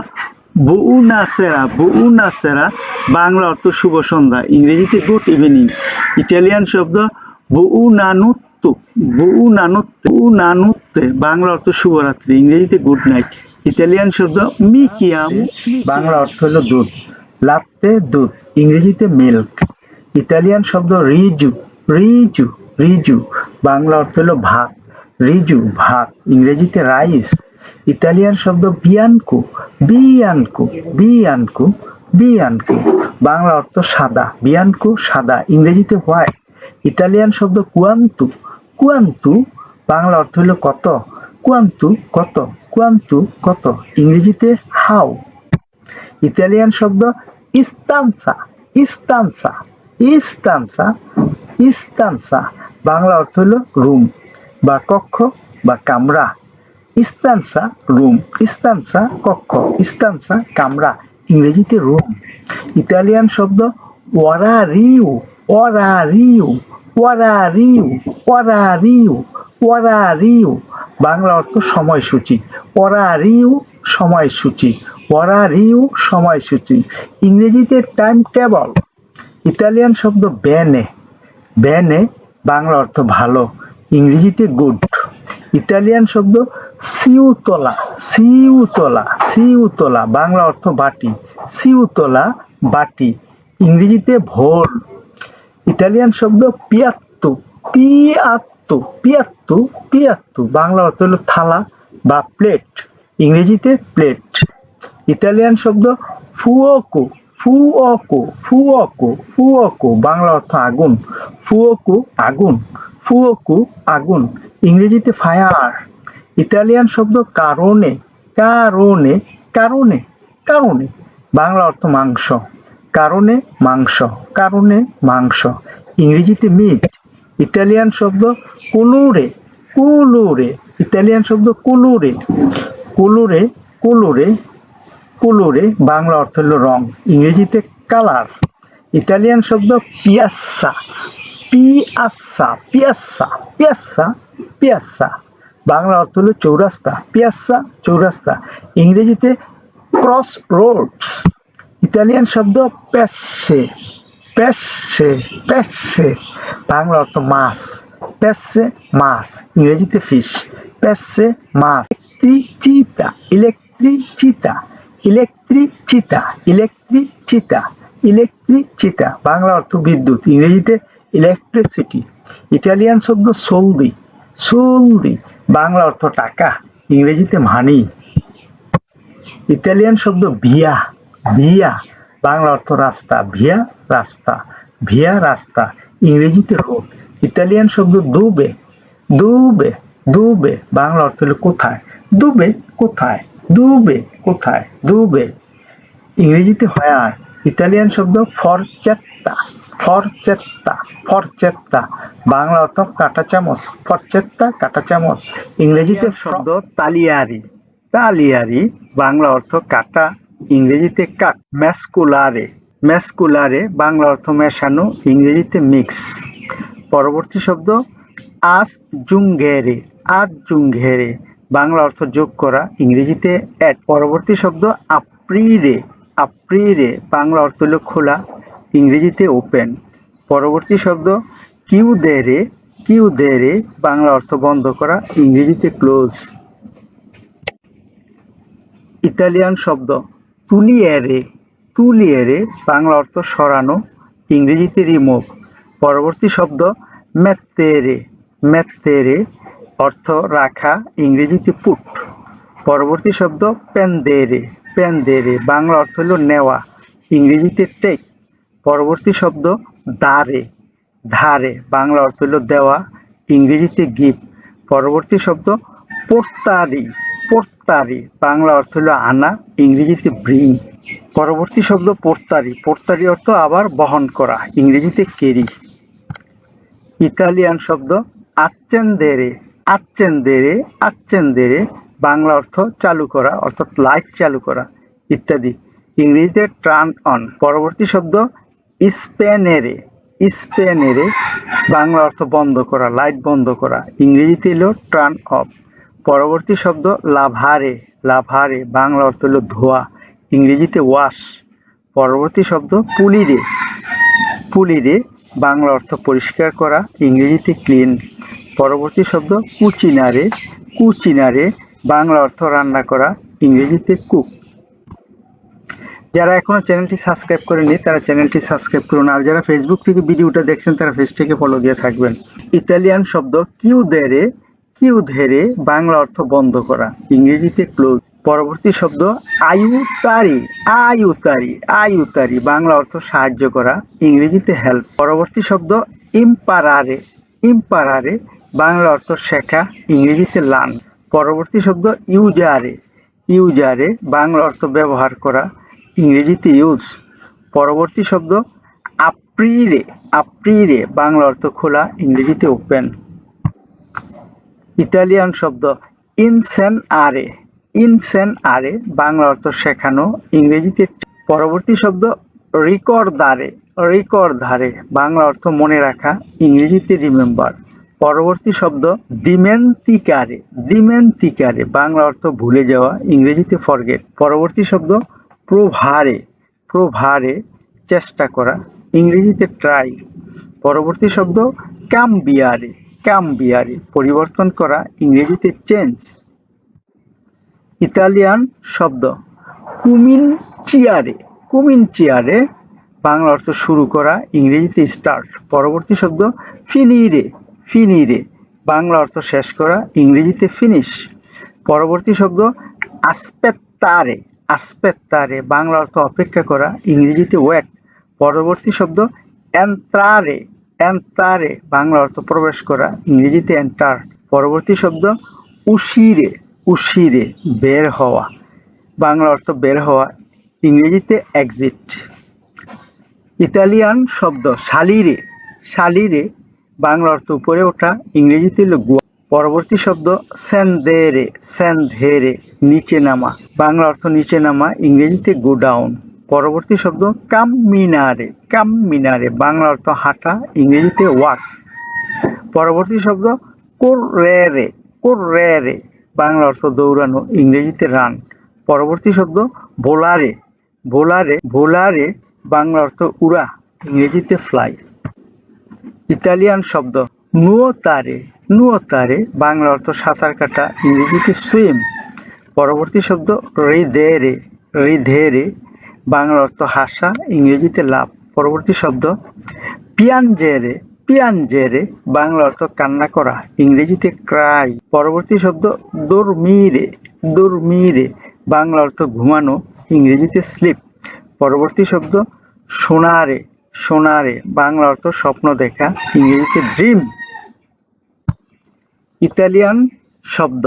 বুউনাসেরা, বুউনাসেরা বাংলা অর্থ শুভ সন্ধ্যা, ইংরেজিতে গুড ইভিনিং। ইটালিয়ান শব্দ বুউনানুত্তু, বুউনানুত্তে, বুউনানুত্তে বাংলা অর্থ শুভরাত্রি, ইংরেজিতে গুড নাইট। ইটালিয়ান শব্দ মিকিয়ামু, বাংলা অর্থ হলো দুধ, লাত্তে দুধ, ইংরেজিতে মিল্ক। ইতালিয়ান শব্দ রিজু, রিজু, রিজু বাংলা অর্থ হলো ভাত, রিজু ভাত, ইংরেজিতে রাইস। ইতালিয়ান শব্দ বিয়ানকো, বিয়ানকো, বিয়ানকো, বিয়ানকো বাংলা অর্থ সাদা, বিয়ানকো সাদা, ইংরেজিতে হোয়াইট। ইতালিয়ান শব্দ কুয়ান্তু, কুয়ান্তু বাংলা অর্থ হলো কত, কোয়ান্তু কত, কোয়ান্তু কত, ইংরেজিতে হাউ। ইতালিয়ান শব্দ ইস্তানসা, ইস্তানসা, ইস্তানসা, ইস্তানসা, বাংলা অর্থ হলো রুম বা কক্ষ বা কামরা। ইস্তানসা রুম, ইস্তানসা কক্ষ, ইস্তানসা কামরা, ইংরেজিতে রুম। ইতালিয়ান শব্দ ওরারিও, ওরারিও, ওরারিও, ওরারিও, ওরারিও, বাংলা অর্থ সময়সূচি। ওরারিও সময়সূচি, ওরারিও সময়সূচি, ইংরেজিতে টাইম টেবল। ইতালিয়ান শব্দ বেনে, বেনে, বাংলা অর্থ ভালো, ইংরেজিতে গুড। ইতালিয়ান শব্দ সিউতলা, সিউতলা, সিউতলা, বাংলা অর্থ বাটি, সিউতলা বাটি, ইংরেজিতে ভোল। ইতালিয়ান শব্দ পিয়াত্তু, পিয়াত্তু, পিয়াত্তু, পিয়াত্তু, বাংলা অর্থ হলো থালা বা প্লেট, ইংরেজিতে প্লেট। ইতালিয়ান শব্দ ফুওকো, ফুওকো, ফুওকো, ফুওকো, বাংলা অর্থ আগুন, ফুওকো আগুন, ফুওকো আগুন, ইংরেজিতে ফায়ার। ইতালিয়ান শব্দ কারণে, কারণে, কারণে, কারণে, বাংলা অর্থ মাংস, কারণে মাংস, কারণে মাংস, ইংরেজিতে মিট। ইতালিয়ান শব্দ কুলুরে, কুলুরে, ইতালিয়ান শব্দ কুলুরে, কুলুরে, কুলুরে, কুলুরে, বাংলা অর্থ হলো রং, ইংরেজিতে কালার। ইতালিয়ান শব্দ পিয়াসা, পিয়াসা, পিয়াসা, পিয়াসা, পিয়াসা, বাংলা অর্থ হলো চৌরাস্তা, পিয়াসা চৌরাস্তা, ইংরেজিতে ক্রস রোডস। ইতালিয়ান শব্দ পেসে, পেসে, পেসে, বাংলা অর্থ মাছ, পেসে মাছ, ইংরেজিতে ফিশ, পেসে মাছ। ইলেকট্রিচিতা, ইলেকট্রিচিতা, ইলেকট্রিচিতা, ইলেকট্রিচিতা, ইলেকট্রিচিতা, বাংলা অর্থ বিদ্যুৎ, ইংরেজিতে ইলেকট্রিসিটি। ইটালিয়ান শব্দ সোলদি, সোলদি, বাংলা অর্থ টাকা, ইংরেজিতে মানি। ইতালিয়ান শব্দ ভিয়া, ভিয়া, বাংলা অর্থ রাস্তা, ভিয়া রাস্তা, ভিয়া রাস্তা, ইংরেজিতে রোড। ইতালিয়ান শব্দ দুবে, দুবে, দুবে, বাংলা অর্থ হলো কোথায়, দুবে কোথায়, দুবে কোথায়, দুবে, ইংরেজিতে হোয়ার। ইতালিয়ান শব্দ ফরচেত্তা, ফরচেত্তা, ফরচেত্তা, বাংলা অর্থ কাঁটা চামচ, ফরচেত্তা কাঁটা চামচ, ইংরেজিতে শব্দ তালিয়ারি, তালিয়ারি, বাংলা অর্থ কাটা, ইংরেজিতে কাট। ম্যাসকুলারে, ম্যাসকুলারে, বাংলা অর্থ মেশানো, ইংরেজিতে মিক্স। পরবর্তী শব্দ আজ জুঙ্গেরে, আজ জুঙ্গেরে, বাংলা অর্থ যোগ করা, ইংরেজিতে অ্যাড। পরবর্তী শব্দ আপ্রিরে, আপ্রিরে, বাংলা অর্থ হলো খোলা, ইংরেজিতে ওপেন। পরবর্তী শব্দ কিউদেরে, কিউদেরে, বাংলা অর্থ বন্ধ করা, ইংরেজিতে ক্লোজ। ইতালিয়ান শব্দ তুলিয়েরে, তুলিয়েরে, বাংলা অর্থ সরানো, ইংরেজিতে রিমুভ। পরবর্তী শব্দ মেত্তেরে, মেত্তেরে, অর্থ রাখা, ইংরেজিতে পুট। পরবর্তী শব্দ পেন্দেরে, পেন্দেরে, বাংলা অর্থ হলো নেওয়া, ইংরেজিতে টেক। পরবর্তী শব্দ দারে, ধারে, বাংলা অর্থ হলো দেওয়া, ইংরেজিতে গিফট। পরবর্তী শব্দ পোর্তারি, পোর্তারি, বাংলা অর্থ হলো আনা, ইংরেজিতে ব্রিং। পরবর্তী শব্দ পোর্তারি, পোর্তারি অর্থ আবার বহন করা, ইংরেজিতে ক্যারি। ইতালিয়ান শব্দ আচ্চেন্দেরে, আচ্চেন্দেরে, আচ্চেন্দেরে, বাংলা অর্থ চালু করা, অর্থাৎ লাইট চালু করা ইত্যাদি, ইংরেজিতে টার্ন অন। পরবর্তী শব্দ স্পেনেরে, স্পেনেরে, বাংলা অর্থ বন্ধ করা, লাইট বন্ধ করা, ইংরেজিতে হলো টার্ন অফ। পরবর্তী শব্দ লাভারে, লাভারে, বাংলা অর্থ হলো ধোয়া, ইংরেজিতে ওয়াশ। পরবর্তী শব্দ পুলিরে, পুলিরে, বাংলা অর্থ পরিষ্কার করা, ইংরেজিতে ক্লিন। পরবর্তী শব্দ কুচিনারে, কুচিনারে, বাংলা অর্থ রান্না করা, ইংরেজিতে কুক। যারা এখনো চ্যানেলটি সাবস্ক্রাইব করেনি তারা চ্যানেলটি সাবস্ক্রাইব করুন, আর যারা ফেসবুক থেকে ভিডিওটা দেখছেন তারা পেজটিকে ফলো দিয়ে থাকবেন। ইতালিয়ান শব্দ কিউদেরে, কিউদেরে, বাংলা অর্থ বন্ধ করা, ইংরেজিতে ক্লোজ। পরবর্তী শব্দ আয়ুতারি, আয়ুতারি, আয়ুতারি, বাংলা অর্থ সাহায্য করা, ইংরেজিতে হেল্প। পরবর্তী শব্দ ইম্পারারে, ইম্পারারে, বাংলা অর্থ শেখা, ইংরেজিতে লার্ন। পরবর্তী শব্দ ইউজারে। ইউজারে বাংলা অর্থ ব্যবহার করা, ইংরেজিতে ইউজ। পরবর্তী শব্দ আপ্রিরে। আপ্রিরে বাংলা অর্থ খোলা, ইংরেজিতে ওপেন। ইতালিয়ান শব্দ ইনসেনআরে। ইনসেনআরে বাংলা অর্থ শেখানো, ইংরেজিতে। পরবর্তী শব্দ রিকর্দারে। রিকর্দারে বাংলা অর্থ মনে রাখা, ইংরেজিতে রিমেম্বার। পরবর্তী শব্দ ডিমেন্তিকারে। ডিমেন্তিকারে বাংলা অর্থ ভুলে যাওয়া, ইংরেজিতে ফরগেট। পরবর্তী শব্দ প্রোভারে। প্রোভারে চেষ্টা করা, ইংরেজিতে ট্রাই। পরবর্তী শব্দ ক্যাম্বিয়ারে। ক্যাম্বিয়ারে পরিবর্তন করা, ইংরেজিতে চেঞ্জ। ইতালিয়ান শব্দ কুমিনচিয়ারে। কুমিনচিয়ারে বাংলা অর্থ শুরু করা, ইংরেজিতে স্টার্ট। পরবর্তী শব্দ ফিনিরে। ফিনিরে বাংলা অর্থ শেষ করা, ইংরেজিতে ফিনিশ। পরবর্তী শব্দ আসপেত্তারে। আসপেত্তারে বাংলা অর্থ অপেক্ষা করা, ইংরেজিতে ওয়েট। পরবর্তী শব্দ এন্ট্রারে। এন্ট্রারে বাংলা অর্থ প্রবেশ করা, ইংরেজিতে এন্টার। পরবর্তী শব্দ উশিরে। উশিরে বের হওয়া, বাংলা অর্থ বের হওয়া, ইংরেজিতে এক্সিট। ইতালিয়ান শব্দ সালিরে। সালিরে বাংলা অর্থ উপরে ওঠা, ইংরেজিতে গোয়া। পরবর্তী শব্দ সেন্দেরে। সেন্দেরে নিচে নামা, বাংলা অর্থ নিচে নামা, ইংরেজিতে গো ডাউন। পরবর্তী শব্দ কাম্মিনারে। কাম্মিনারে বাংলা অর্থ হাঁটা, ইংরেজিতে ওয়াক। পরবর্তী শব্দ কোর্রেরে। কোর্রেরে বাংলা অর্থ দৌড়ানো, ইংরেজিতে রান। পরবর্তী শব্দ ভোলারে। ভোলারে ভোলারে বাংলা অর্থ উড়া, ইংরেজিতে ফ্লাই। ইতালিয়ান শব্দ নুয়োতারে। নুয়োতারে বাংলা অর্থ সাঁতার কাটা, ইংরেজিতে সুইম। পরবর্তী শব্দ রিধেরে। রিধেরে বাংলা অর্থ হাসা, ইংরেজিতে লাভ। পরবর্তী শব্দ পিয়াঞ্জেরে। পিয়াঞ্জেরে বাংলা অর্থ কান্না করা, ইংরেজিতে ক্রাই। পরবর্তী শব্দ দোরমিরে। দোরমিরে বাংলা অর্থ ঘুমানো, ইংরেজিতে স্লিপ। পরবর্তী শব্দ সোনারে। সোনারে বাংলা অর্থ স্বপ্ন দেখা, ইংরেজিতে ড্রিম। ইতালিয়ান শব্দ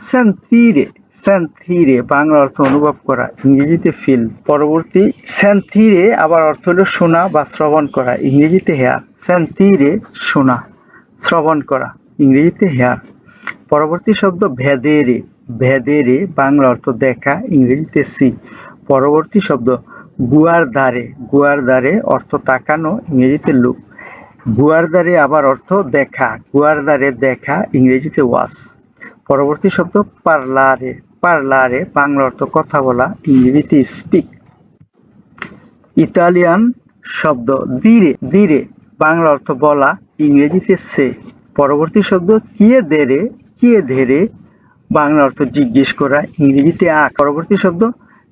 সেন্তিরে। সেন্তিরে বাংলা অর্থ অনুভব করা, ইংরেজিতে ফিল। পরবর্তী সেন্তিরে আবার অর্থ হলো শোনা বা শ্রবণ করা, ইংরেজিতে হেয়ার। সেন্তিরে শোনা, শ্রবণ করা, ইংরেজিতে হেয়ার। পরবর্তী শব্দ ভেদেরে। ভেদেরে বাংলা অর্থ দেখা, ইংরেজিতে সি। পরবর্তী শব্দ গুয়ারদারে। গুয়ারদারে অর্থ তাকানো, ইংরেজিতে লুক। গুয়ারদারে আবার অর্থ দেখা, গুয়ারদারে দেখা, ইংরেজিতে ওয়াচ। পরবর্তী শব্দ পার্লারে। পার্লারে বাংলা অর্থ কথা বলা, ইংরেজিতে স্পিক। ইতালিয়ান শব্দ দিরে। দিরে বাংলা অর্থ বলা, ইংরেজিতে সে। পরবর্তী শব্দ কিয়েদেরে। কিয়েদেরে বাংলা অর্থ জিজ্ঞেস করা, ইংরেজিতে আক। পরবর্তী শব্দ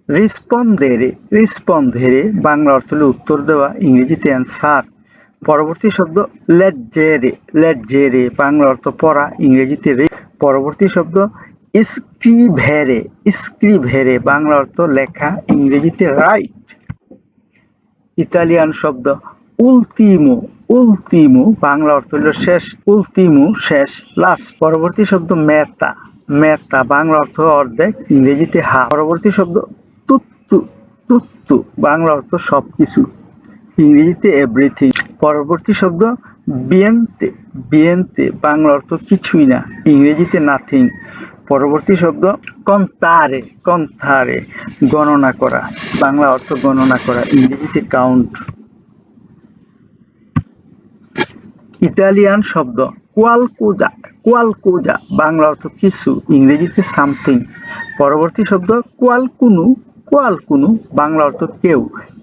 রিসপন্দেরে। রিসপন্দেরে বাংলা অর্থ হলো উত্তর দেওয়া, ইংরেজিতে অ্যান্সার। পরবর্তী শব্দ লেজ্জেরে। লেজ্জেরে বাংলা অর্থ পড়া, ইংরেজিতে রিড। পরবর্তী শব্দ স্ক্রিভেরে। স্ক্রিভেরে বাংলা অর্থ লেখা, ইংরেজিতে রাইট। ইতালিয়ান শব্দ উলতিমো। উলতিমো বাংলা অর্থ হলো শেষ, উলতিমো শেষ, লাস্ট। পরবর্তী শব্দ মেতা। মেতা বাংলা অর্থ অর্ধেক, ইংরেজিতে হাফ। পরবর্তী শব্দ তুত্তু। তুত্তু বাংলা অর্থ সবকিছু, ইংরেজিতে এভরিথিং। পরবর্তী শব্দ বিয়েন্তে। বিয়েন্তে বাংলা অর্থ কিছুই না, ইংরেজিতে নাথিং। পরবর্তী শব্দ কন্তারে। কন্তারে গণনা করা, বাংলা অর্থ গণনা করা, ইংরেজিতে কাউন্ট। ইতালিয়ান শব্দ কোয়ালকোজা। কোয়ালকোজা বাংলা অর্থ কিছু, ইংরেজিতে সামথিং। পরবর্তী শব্দ কোয়ালকুনু। কোয়ালকুনু বাংলা অর্থ কেউ,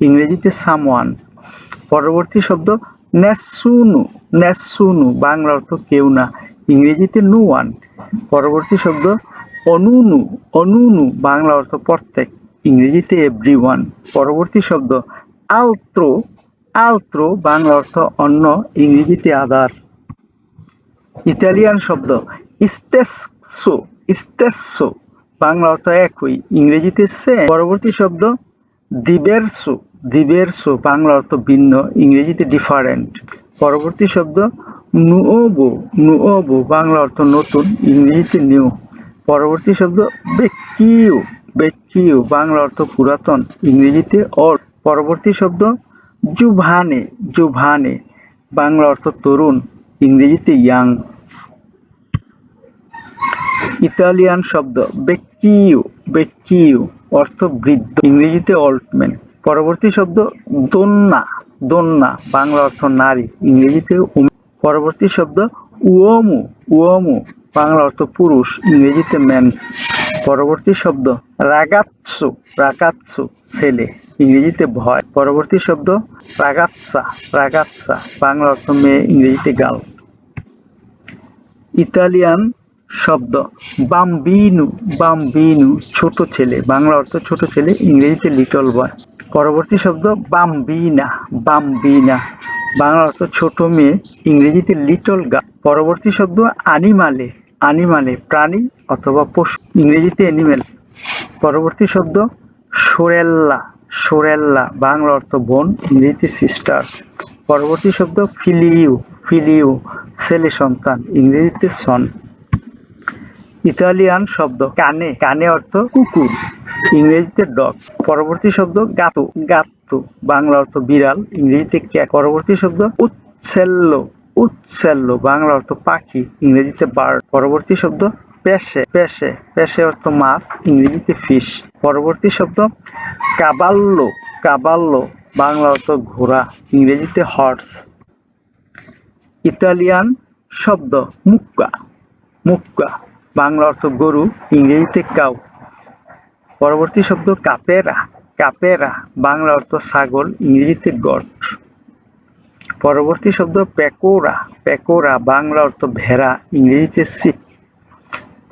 ইংরেজিতে সামওয়ান। পরবর্তী শব্দ নেসুনু। নেসুনু বাংলা অর্থ কেউ না, ইংরেজিতে নো ওয়ান। পরবর্তী শব্দ অনুনু। অনুনু বাংলা অর্থ প্রত্যেক, ইংরেজিতে এভরিওয়ান। পরবর্তী শব্দ আলত্রো। আলত্রো বাংলা অর্থ অন্য, ইংরেজিতে আদার। ইতালিয়ান শব্দ ইস্তেসো। ইস্তেসো বাংলা অর্থ একই, ইংরেজিতে সেম। পরবর্তী শব্দ দিবেরসো। দিবেরসো বাংলা অর্থ ভিন্ন, ইংরেজিতে ডিফারেন্ট। পরবর্তী শব্দ নুওবো। নুওবো বাংলা অর্থ নতুন, ইংরেজিতে নিউ। পরবর্তী শব্দ বেক্কিউ, বেক্কিউ বাংলা অর্থ পুরাতন, ইংরেজিতে ওল্ড। পরবর্তী শব্দ জুভানে, জুভানে বাংলা অর্থ তরুণ, ইংরেজিতে ইয়াং। ইতালিয়ান শব্দ বেক্কিউ, বেক্কিউ অর্থ বৃদ্ধ, ইংরেজিতে ওল্ড ম্যান। পরবর্তী শব্দ দোন্না, দোন্না বাংলা অর্থ নারী, ইংরেজিতে উমেন। পরবর্তী শব্দ উওমু, উওমু বাংলা অর্থ পুরুষ, ইংরেজিতে ম্যান। পরবর্তী শব্দ রাগাৎসু, রাগাৎসু ছেলে, ইংরেজিতে ভয়। পরবর্তী শব্দ রাগাৎসা, রাগাৎসা বাংলা অর্থ মেয়ে, ইংরেজিতে গার্ল। ইতালিয়ান শব্দ বাম্বিনু, বাম্বিনু ছোট ছেলে, বাংলা অর্থ ছোট ছেলে, ইংরেজিতে লিটল বয়। পরবর্তী শব্দ বাম্বিনা, বাম্বিনা বাংলা অর্থ ছোট মেয়ে, ইংরেজিতে লিটল গার্ল। পরবর্তী শব্দ আনিমালে, আনিমালে প্রাণী অথবা পশু, ইংরেজিতে অ্যানিমেল। পরবর্তী শব্দ সোরেল্লা, সোরেল্লা বাংলা অর্থ বোন, ইংরেজিতে সিস্টার। পরবর্তী শব্দ ফিলিউ, ফিলিউ ছেলে সন্তান, ইংরেজিতে সন। ইতালিয়ান শব্দ কানে, কানে অর্থ কুকুর, ইংরেজিতে ডগ। পরবর্তী শব্দ গাতু, গাত্তু বাংলা অর্থ বিড়াল, ইংরেজিতে ক্যাট। পরবর্তী শব্দ উৎসেল্লো, উৎসেল্লো বাংলা অর্থ পাখি, ইংরেজিতে বার্ড। পরবর্তী শব্দ পেশে, পেশে, পেশে অর্থ মাছ, ইংরেজিতে ফিশ। পরবর্তী শব্দ কাবাল্লো, কাবাল্লো বাংলা অর্থ ঘোড়া, ইংরেজিতে হর্স। ইতালিয়ান শব্দ মুক্কা, মুক্কা বাংলা অর্থ গরু, ইংরেজিতে কাউ। পরবর্তী শব্দ কাপেরা, কাপেরা বাংলা অর্থ ছাগল, ইংরেজিতে গট। পরবর্তী শব্দ পেকোরা, পেকোরা বাংলা অর্থ ভেড়া, ইংরেজিতে শিপ।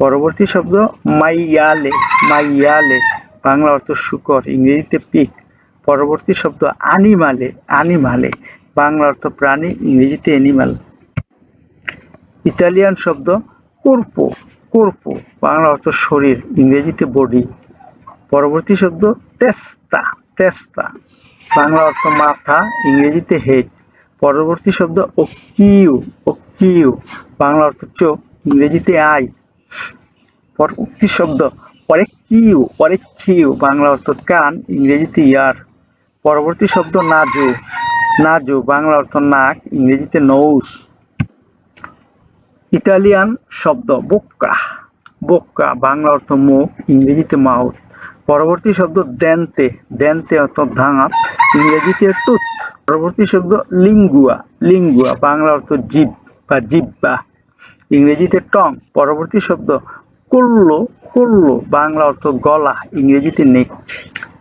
পরবর্তী শব্দ মাইয়ালে, মাইয়ালে বাংলা অর্থ শূকর, ইংরেজিতে পিগ। পরবর্তী শব্দ আনিমালে, আনিমালে বাংলা অর্থ প্রাণী, ইংরেজিতে অ্যানিমাল। ইতালিয়ান শব্দ কোর্পো, কোর্পো বাংলা অর্থ শরীর, ইংরেজিতে বডি। পরবর্তী শব্দ তেস্তা, তেস্তা বাংলা অর্থ মাথা, ইংরেজিতে হেড। পরবর্তী শব্দ ওকিউ, ওকিউ বাংলা অর্থ চোখ, ইংরেজিতে আই। পরবর্তী শব্দ অরেকিউ, অরেকিউ বাংলা অর্থ কান, ইংরেজিতে ইয়ার। পরবর্তী শব্দ নাজু, নাজু বাংলা অর্থ নাক, ইংরেজিতে নোজ। ইতালিয়ান শব্দ বোক্কা, বোক্কা বাংলা অর্থ মুখ, ইংরেজিতে মাউথ। পরবর্তী শব্দ দেন্তে, দেন্তে অর্থ দাঁত, ইংরেজিতে টুথ। পরবর্তী শব্দ লিঙ্গুয়া, লিঙ্গুয়া বাংলা অর্থ জিভ বা জিহ্বা, ইংরেজিতে টং। পরবর্তী শব্দ কুল্লো, কুল্লো বাংলা অর্থ গলা, ইংরেজিতে নেক।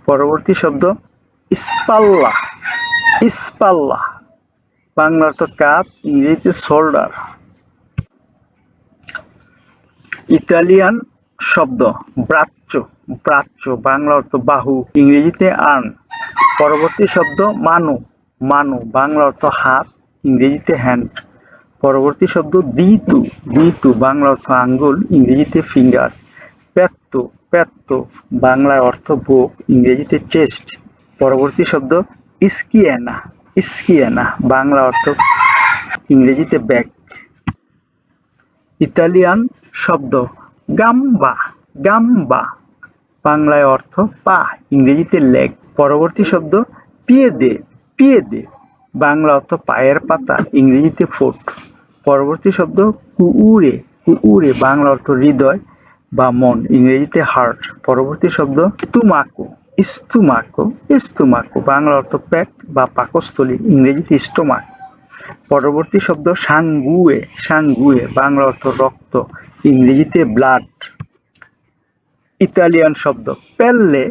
পরবর্তী শব্দ স্পাল্লা, স্পাল্লা বাংলা অর্থ কাঁধ, ইংরেজিতে শোল্ডার। ইতালিয়ান শব্দ ব্রাচ্য, ব্রাচ্য বাংলা অর্থ বাহু, ইংরেজিতে আর্ম। পরবর্তী শব্দ মানু, মানু বাংলা অর্থ হাত, ইংরেজিতে হ্যান্ড। পরবর্তী শব্দ দিতু, দিতু বাংলা অর্থ আঙ্গুল, ইংরেজিতে ফিঙ্গার। পেত্তু, পেত্তু বাংলা অর্থ বুক, ইংরেজিতে চেস্ট। পরবর্তী শব্দ ইস্কিয়ানা, ইস্কিয়ানা বাংলা অর্থ ইংরেজিতে ব্যাক। ইতালিয়ান শব্দ গাম্বা, গাম্বা বাংলায় অর্থ পা, ইংরেজিতে লেগ। পরবর্তী শব্দ পিয়েদে, পিয়েদে বাংলা অর্থ পায়ের পাতা, ইংরেজিতে ফুট। পরবর্তী শব্দ কুউরে, কুউরে বাংলা অর্থ হৃদয় বা মন, ইংরেজিতে হার্ট। পরবর্তী শব্দ স্তুমাকো, স্তুমাকো, স্তুমাকো বাংলা অর্থ পেট বা পাকস্থলী, ইংরেজিতে স্টোমাক। পরবর্তী শব্দ সাঙ্গুয়ে, সাঙ্গুয়ে বাংলা অর্থ রক্ত, ইংরেজিতে ব্লাড। ইতালিয়ান শব্দ পেল্লে,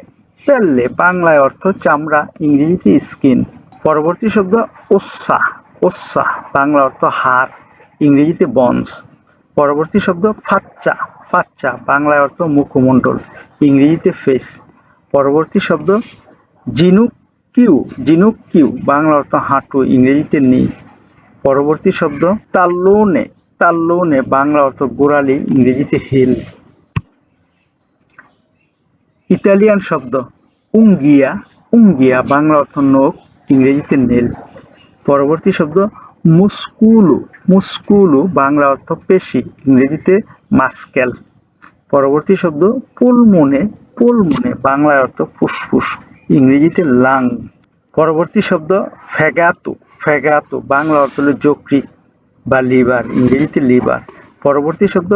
পেল্লে বাংলায় অর্থ চামড়া, ইংরেজিতে স্কিন। পরবর্তী শব্দ ওসা, ওসা বাংলা অর্থ হাড়, ইংরেজিতে বনস। পরবর্তী শব্দ ফাচ্চা, ফাচ্চা বাংলায় অর্থ মুখমণ্ডল, ইংরেজিতে ফেস। পরবর্তী শব্দ জিনুক কিউ, জিনুক কিউ বাংলা অর্থ হাঁটু, ইংরেজিতে নি। পরবর্তী শব্দ তাল্লোনে, তাল্লোনে বাংলা অর্থ গোড়ালি, ইংরেজিতে হিল। ইতালিয়ান শব্দ উঙ্গিয়া, উঙ্গিয়া বাংলা অর্থ নখ, ইংরেজিতে নেল। পরবর্তী শব্দ মুস্কুলু, মুস্কুলু বাংলা অর্থ পেশি, ইংরেজিতে মাস্কেল। পরবর্তী শব্দ পুলমুনে, পুলমুনে বাংলায় অর্থ ফুসফুস, ইংরেজিতে লাং। পরবর্তী শব্দ ফেগাতু, ফেগাতু বাংলা অর্থ হলো যকৃৎ বা লিভার, ইংরেজিতে লিভার। পরবর্তী শব্দ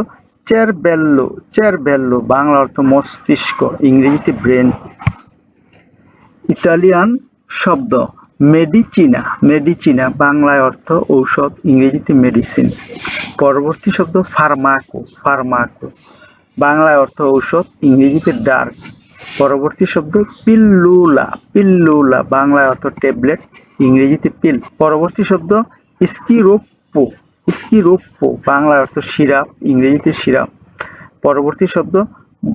চেরবেল্লো, চেরবেল্লো বাংলা অর্থ মস্তিষ্ক, ইংরেজিতে ব্রেন। ইতালিয়ান শব্দ মেডিচিনা, মেডিচিনা বাংলায় অর্থ ঔষধ, ইংরেজিতে মেডিসিন। পরবর্তী শব্দ ফার্মাকো, ফার্মাকো বাংলায় অর্থ ঔষধ, ইংরেজিতে ডার্ক। পরবর্তী শব্দ পিল্লুলা, পিল্লুলা বাংলায় অর্থ ট্যাবলেট, ইংরেজিতে পিল। পরবর্তী শব্দ স্কিরোপ্পো, স্কিরোপ্পো বাংলায় অর্থ সিরাপ, ইংরেজিতে সিরাপ। পরবর্তী শব্দ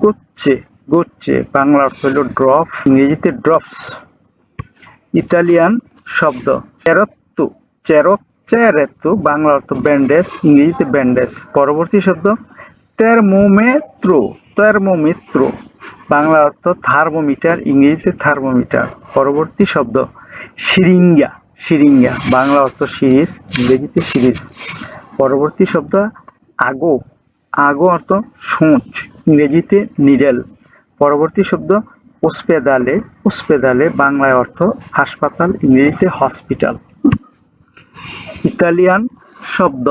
গোচ্চে, গোচ্চে বাংলা অর্থ হল ড্রপ, ইংরেজিতে ড্রপস। ইতালিয়ান শব্দ চেরত্তু, চেরত, চেরেত্তু বাংলা অর্থ ব্যান্ডেজ, ইংরেজিতে ব্যান্ডেজ। পরবর্তী শব্দ থের্মোমেট্রো, থের্মোমেট্রো বাংলা অর্থ থার্মোমিটার, ইংরেজিতে থার্মোমিটার। পরবর্তী শব্দ সিরিঙ্গা, সিরিঙ্গা বাংলা অর্থ সিরিজ, ইংরেজিতে সিরিজ। পরবর্তী শব্দ আগো, আগো অর্থ সূঁচ, ইংরেজিতে নিডেল। পরবর্তী শব্দ ওস্পেদালে, ওস্পেদালে বাংলায় অর্থ হাসপাতাল, ইংরেজিতে হসপিটাল। ইতালিয়ান শব্দ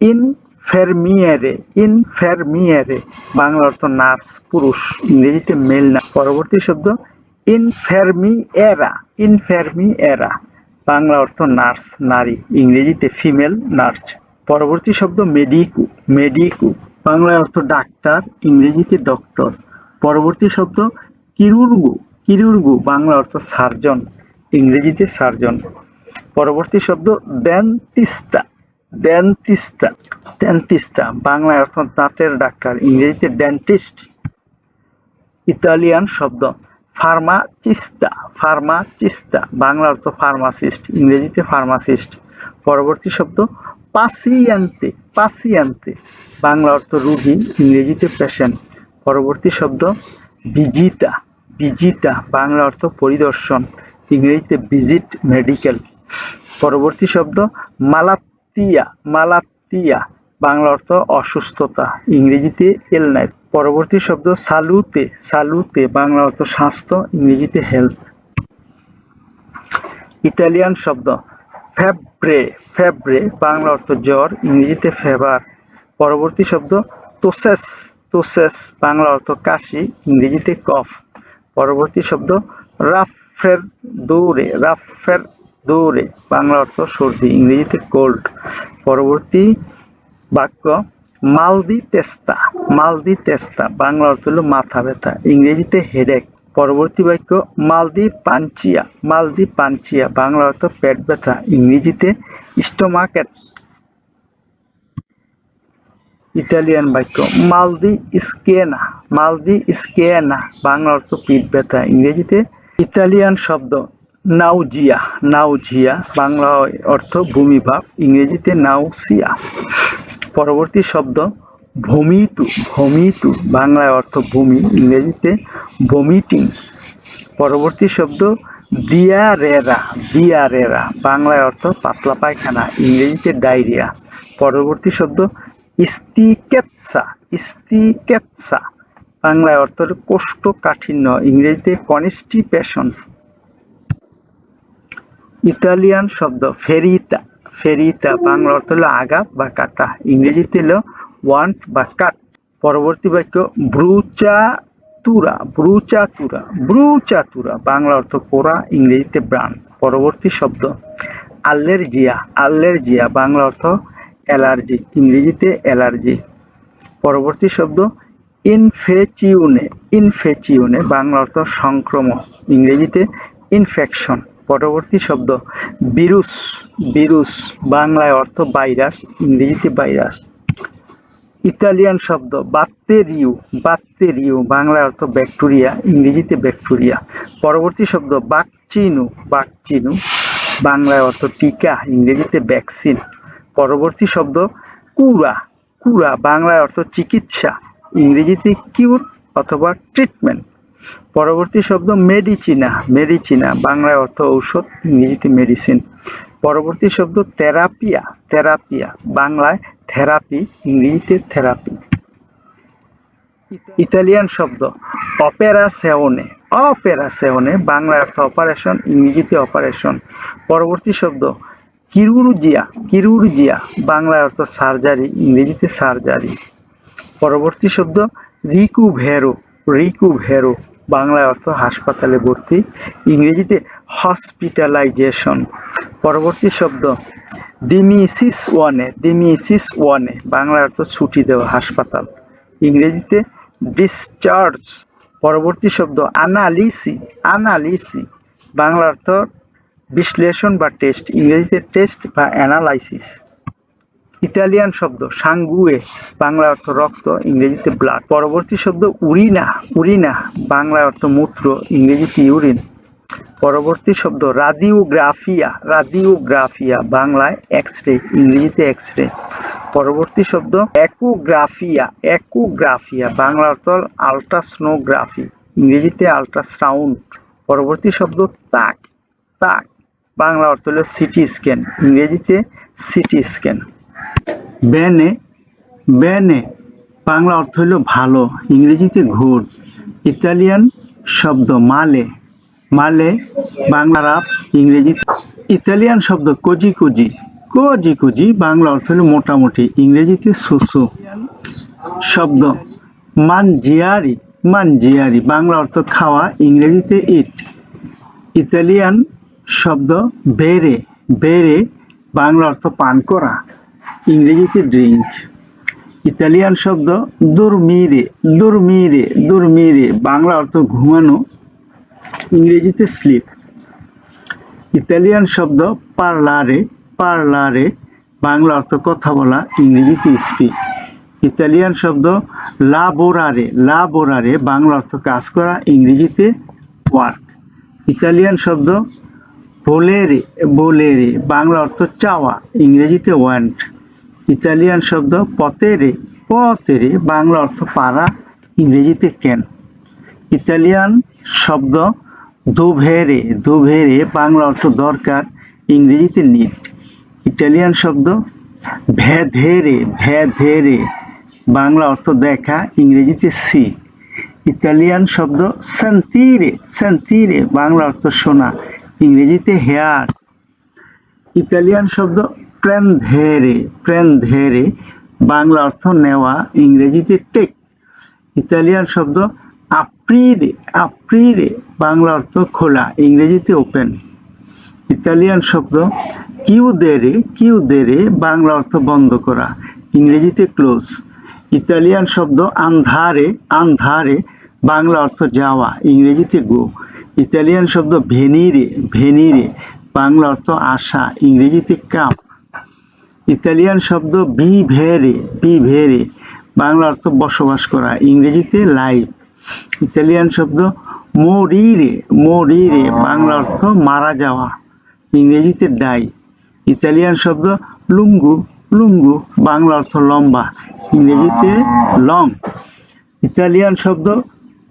ইনফেরমিয়েরে, ইনফেরমিয়েরে বাংলা অর্থ নার্স, পুরুষ, ইংরেজিতে মেল নার্স। পরবর্তী শব্দ ইনফেরমিয়েরা, ইনফেরমিয়েরা বাংলা অর্থ নার্স, নারী, ইংরেজিতে ফিমেল নার্স। পরবর্তী শব্দ মেডিকু, মেডিকু বাংলায় অর্থ ডাক্তার, ইংরেজিতে ডক্টর। পরবর্তী শব্দ কিরুর্গু, কিরুর্গু বাংলা অর্থ সার্জন, ইংরেজিতে সার্জন। পরবর্তী শব্দ ডেন্টিস্তা, ডেন্টিস্তা, ডেন্টিস্তা বাংলায় অর্থ দাঁতের ডাক্তার, ইংরেজিতে ডেন্টিস্ট। ইতালিয়ান শব্দ ফার্মাচিস্তা, ফার্মাচিস্তা বাংলা অর্থ ফার্মাসিস্ট, ইংরেজিতে ফার্মাসিস্ট। পরবর্তী শব্দ পাসিয়েন্তে, পাসিয়েন্তে বাংলা অর্থ রোগী, ইংরেজিতে পেশেন্ট। পরবর্তী শব্দ ভিজিতা, ভিজিতা বাংলা অর্থ পরিদর্শন, ইংরেজিতে ভিজিট মেডিকেল। পরবর্তী শব্দ মালাত্তিয়া, মালাত্তিয়া বাংলা অর্থ অসুস্থতা, ইংরেজিতে ইলনেস। পরবর্তী শব্দ সালুতে, সালুতে বাংলা অর্থ স্বাস্থ্য, ইংরেজিতে হেলথ। ইতালিয়ান শব্দ ফেব্রে, ফেব্রে বাংলা অর্থ জ্বর, ইংরেজিতে ফেভার। পরবর্তী শব্দ তোসেস, তোসেস বাংলা অর্থ কাশি, ইংরেজিতে কফ। পরবর্তী শব্দ রাফের দৌড়ে, রাফের দৌড়ে বাংলা অর্থ সর্দি, ইংরেজিতে কোল্ড। পরবর্তী বাক্য মালদি তেস্তা, মালদি তেস্তা বাংলা অর্থ হলো মাথা ব্যথা, ইংরেজিতে হেডেক। পরবর্তী বাক্য মালদি পাঞ্চিয়া, মালদি পাঞ্চিয়া বাংলা অর্থ পেট ব্যথা, ইংরেজিতে স্টোমাকেট। ইতালিয়ান বাক্য মালদি স্কেনা, মালদি স্কেনা বাংলা অর্থ পিঠ ব্যথা, ইংরেজিতে। ইতালিয়ান শব্দ নাউজিয়া, নাউজিয়া বাংলা অর্থ ভূমিভাব, ইংরেজিতে নাউসিয়া। পরবর্তী শব্দ ভমিতু, ভমিতু বাংলায় অর্থ ভূমি, ইংরেজিতে ভমিটিং। পরবর্তী শব্দ ডিয়ারেরা, ডিয়ারেরা বাংলায় অর্থ পাতলা পায়খানা, ইংরেজিতে ডায়রিয়া। পরবর্তী শব্দ স্টিকেটসা, স্টিকেটসা বাংলায় অর্থ কোষ্ঠকাঠিন্য, ইংরেজিতে কনস্টিপেশন। ইতালিয়ান শব্দ ফেরিতা, ফেরিতা বাংলা অর্থ হলো আঘাত বা কাটা, ইংরেজিতে হলো ওয়ান্ট বা কাট। পরবর্তী বাক্য ব্রুচাতুরা, ব্রুচাতুরা, ব্রুচাতুরা বাংলা অর্থ পোড়া, ইংরেজিতে ব্রান। পরবর্তী শব্দ অ্যালার্জিয়া, অ্যালার্জিয়া বাংলা অর্থ অ্যালার্জি, ইংরেজিতে অ্যালার্জি। পরবর্তী শব্দ ইনফেচিউনে, ইনফেচিউনে বাংলা অর্থ সংক্রমণ, ইংরেজিতে ইনফেকশন। পরবর্তী শব্দ ভিরুস, ভিরুস বাংলায় অর্থ ভাইরাস, ইংরেজিতে ভাইরাস। ইতালিয়ান শব্দ বাত্তেরিউ, বাত্তেরিউ বাংলায় অর্থ ব্যাকটেরিয়া, ইংরেজিতে ব্যাকটেরিয়া। পরবর্তী শব্দ বাকচিনু, বাকচিনু বাংলায় অর্থ টিকা, ইংরেজিতে ভ্যাকসিন। পরবর্তী শব্দ কুরা, কুরা বাংলায় অর্থ চিকিৎসা, ইংরেজিতে কিউর অথবা ট্রিটমেন্ট। পরবর্তী শব্দ মেডিচিনা, মেডিচিনা বাংলায় অর্থ ঔষধ, ইংরেজিতে মেডিসিন। পরবর্তী শব্দ থেরাপিয়া, থেরাপিয়া বাংলায় থেরাপি, ইংরেজিতে থেরাপি। ইতালিয়ান শব্দ অপেরাসিওনে, অপেরাসিওনে বাংলা অর্থ অপারেশন, ইংরেজিতে অপারেশন। পরবর্তী শব্দ কিরুর্জিয়া, কিরুর্জিয়া বাংলা অর্থ সার্জারি, ইংরেজিতে সার্জারি। পরবর্তী শব্দ রিকুভেরো, রিকুভেরো বাংলা অর্থ হাসপাতালে ভর্তি, ইংরেজিতে হসপিটালাইজেশন। পরবর্তী শব্দ ডিমিসিস ওয়ানে, ডিমিসিস ওয়ানে বাংলা অর্থ ছুটি দেওয়া, হাসপাতাল, ইংরেজিতে ডিসচার্জ। পরবর্তী শব্দ আনালিসি, আনালিসি বাংলা অর্থ বিশ্লেষণ বা টেস্ট, ইংরেজিতে টেস্ট বা অ্যানালাইসিস। ইতালিয়ান শব্দ সাঙ্গুয়ে বাংলা অর্থ রক্ত, ইংরেজিতে ব্লাড। পরবর্তী শব্দ উরিনা, উরিনা বাংলা অর্থ মূত্র, ইংরেজিতে ইউরিন। পরবর্তী শব্দ রাডিওগ্রাফিয়া, রাডিওগ্রাফিয়া বাংলায় এক্স রে, ইংরেজিতে এক্স রে। পরবর্তী শব্দ একোগ্রাফিয়া, একোগ্রাফিয়া বাংলা অর্থ আল্ট্রাসোনোগ্রাফি, ইংরেজিতে আল্ট্রাসাউন্ড। পরবর্তী শব্দ তাক, তাক বাংলা অর্থ হল সিটি স্ক্যান, ইংরেজিতে সিটি স্ক্যান। বেনে, বেনে বাংলা অর্থ হল ভালো, ইংরেজিতে গুড। ইতালিয়ান শব্দ মালে, মালে বাংলা রাপ, ইংরেজিতে। ইতালিয়ান শব্দ cosy cosy, cosy cosy Bangla অর্থ হল মোটামুটি, ইংরেজিতে সুসু। শব্দ মানজিয়ারি, মানজিয়ারি বাংলা অর্থ খাওয়া, ইংরেজিতে ইট। ইতালিয়ান শব্দ বেরে, বেরে বাংলা অর্থ পান করা, ইংরেজিতে ড্রিঙ্ক। ইতালিয়ান শব্দ দুর্মিরে, দুর্মিরে, দুর্মিরে বাংলা অর্থ ঘুমানো, ইংরেজিতে স্লিপ। ইতালিয়ান শব্দ পার্লারে, পার্লারে বাংলা অর্থ কথা বলা, ইংরেজিতে স্পিক। ইতালিয়ান শব্দ লাবোরারে, লাবোরারে বাংলা অর্থ কাজ করা, ইংরেজিতে ওয়ার্ক। ইতালিয়ান শব্দ ভোলেরে, ভোলেরে বাংলা অর্থ চাওয়া, ইংরেজিতে ওয়ান্ট। ইতালিয়ান শব্দ পতেরে, পতেরে বাংলা অর্থ পারা, ইংরেজিতে ক্যান। ইতালিয়ান শব্দ দুভেরে, দুভেরে বাংলা অর্থ দরকার, ইংরেজিতে নিড। ইটালিয়ান শব্দ ভেধেরে, ভেধেরে বাংলা অর্থ দেখা, ইংরেজিতে সি। ইতালিয়ান শব্দ সেন্তিরে, সেন্তিরে বাংলা অর্থ শোনা, ইংরেজিতে হেয়ার। ইতালিয়ান শব্দ প্রেনধেরে, প্রেনধেরে বাংলা অর্থ নেওয়া, ইংরেজিতে টেক। ইতালিয়ান শব্দ আপ্রিরে, আপ্রিরে বাংলা অর্থ খোলা, ইংরেজিতে ওপেন। ইতালিয়ান শব্দ কিউদেরে, কিউদেরে বাংলা অর্থ বন্ধ করা, ইংরেজিতে ক্লোজ। ইতালিয়ান শব্দ আন্ধারে, আন্ধারে বাংলা অর্থ যাওয়া, ইংরেজিতে গো। ইতালিয়ান শব্দ ভেনিরে, ভেনিরে বাংলা অর্থ আসা, ইংরেজিতে কাম। ইতালিয়ান শব্দ বিভেরে, বিভেরে বাংলা অর্থ বসবাস করা, ইংরেজিতে লাইভ। ইতালিয়ান শব্দ মরিরে, মরিরে বাংলা অর্থ মারা যাওয়া, ইংরেজিতে ডাই। ইতালিয়ান শব্দ লুঙ্গু, লুঙ্গু বাংলা অর্থ লম্বা, ইংরেজিতে লং। ইতালিয়ান শব্দ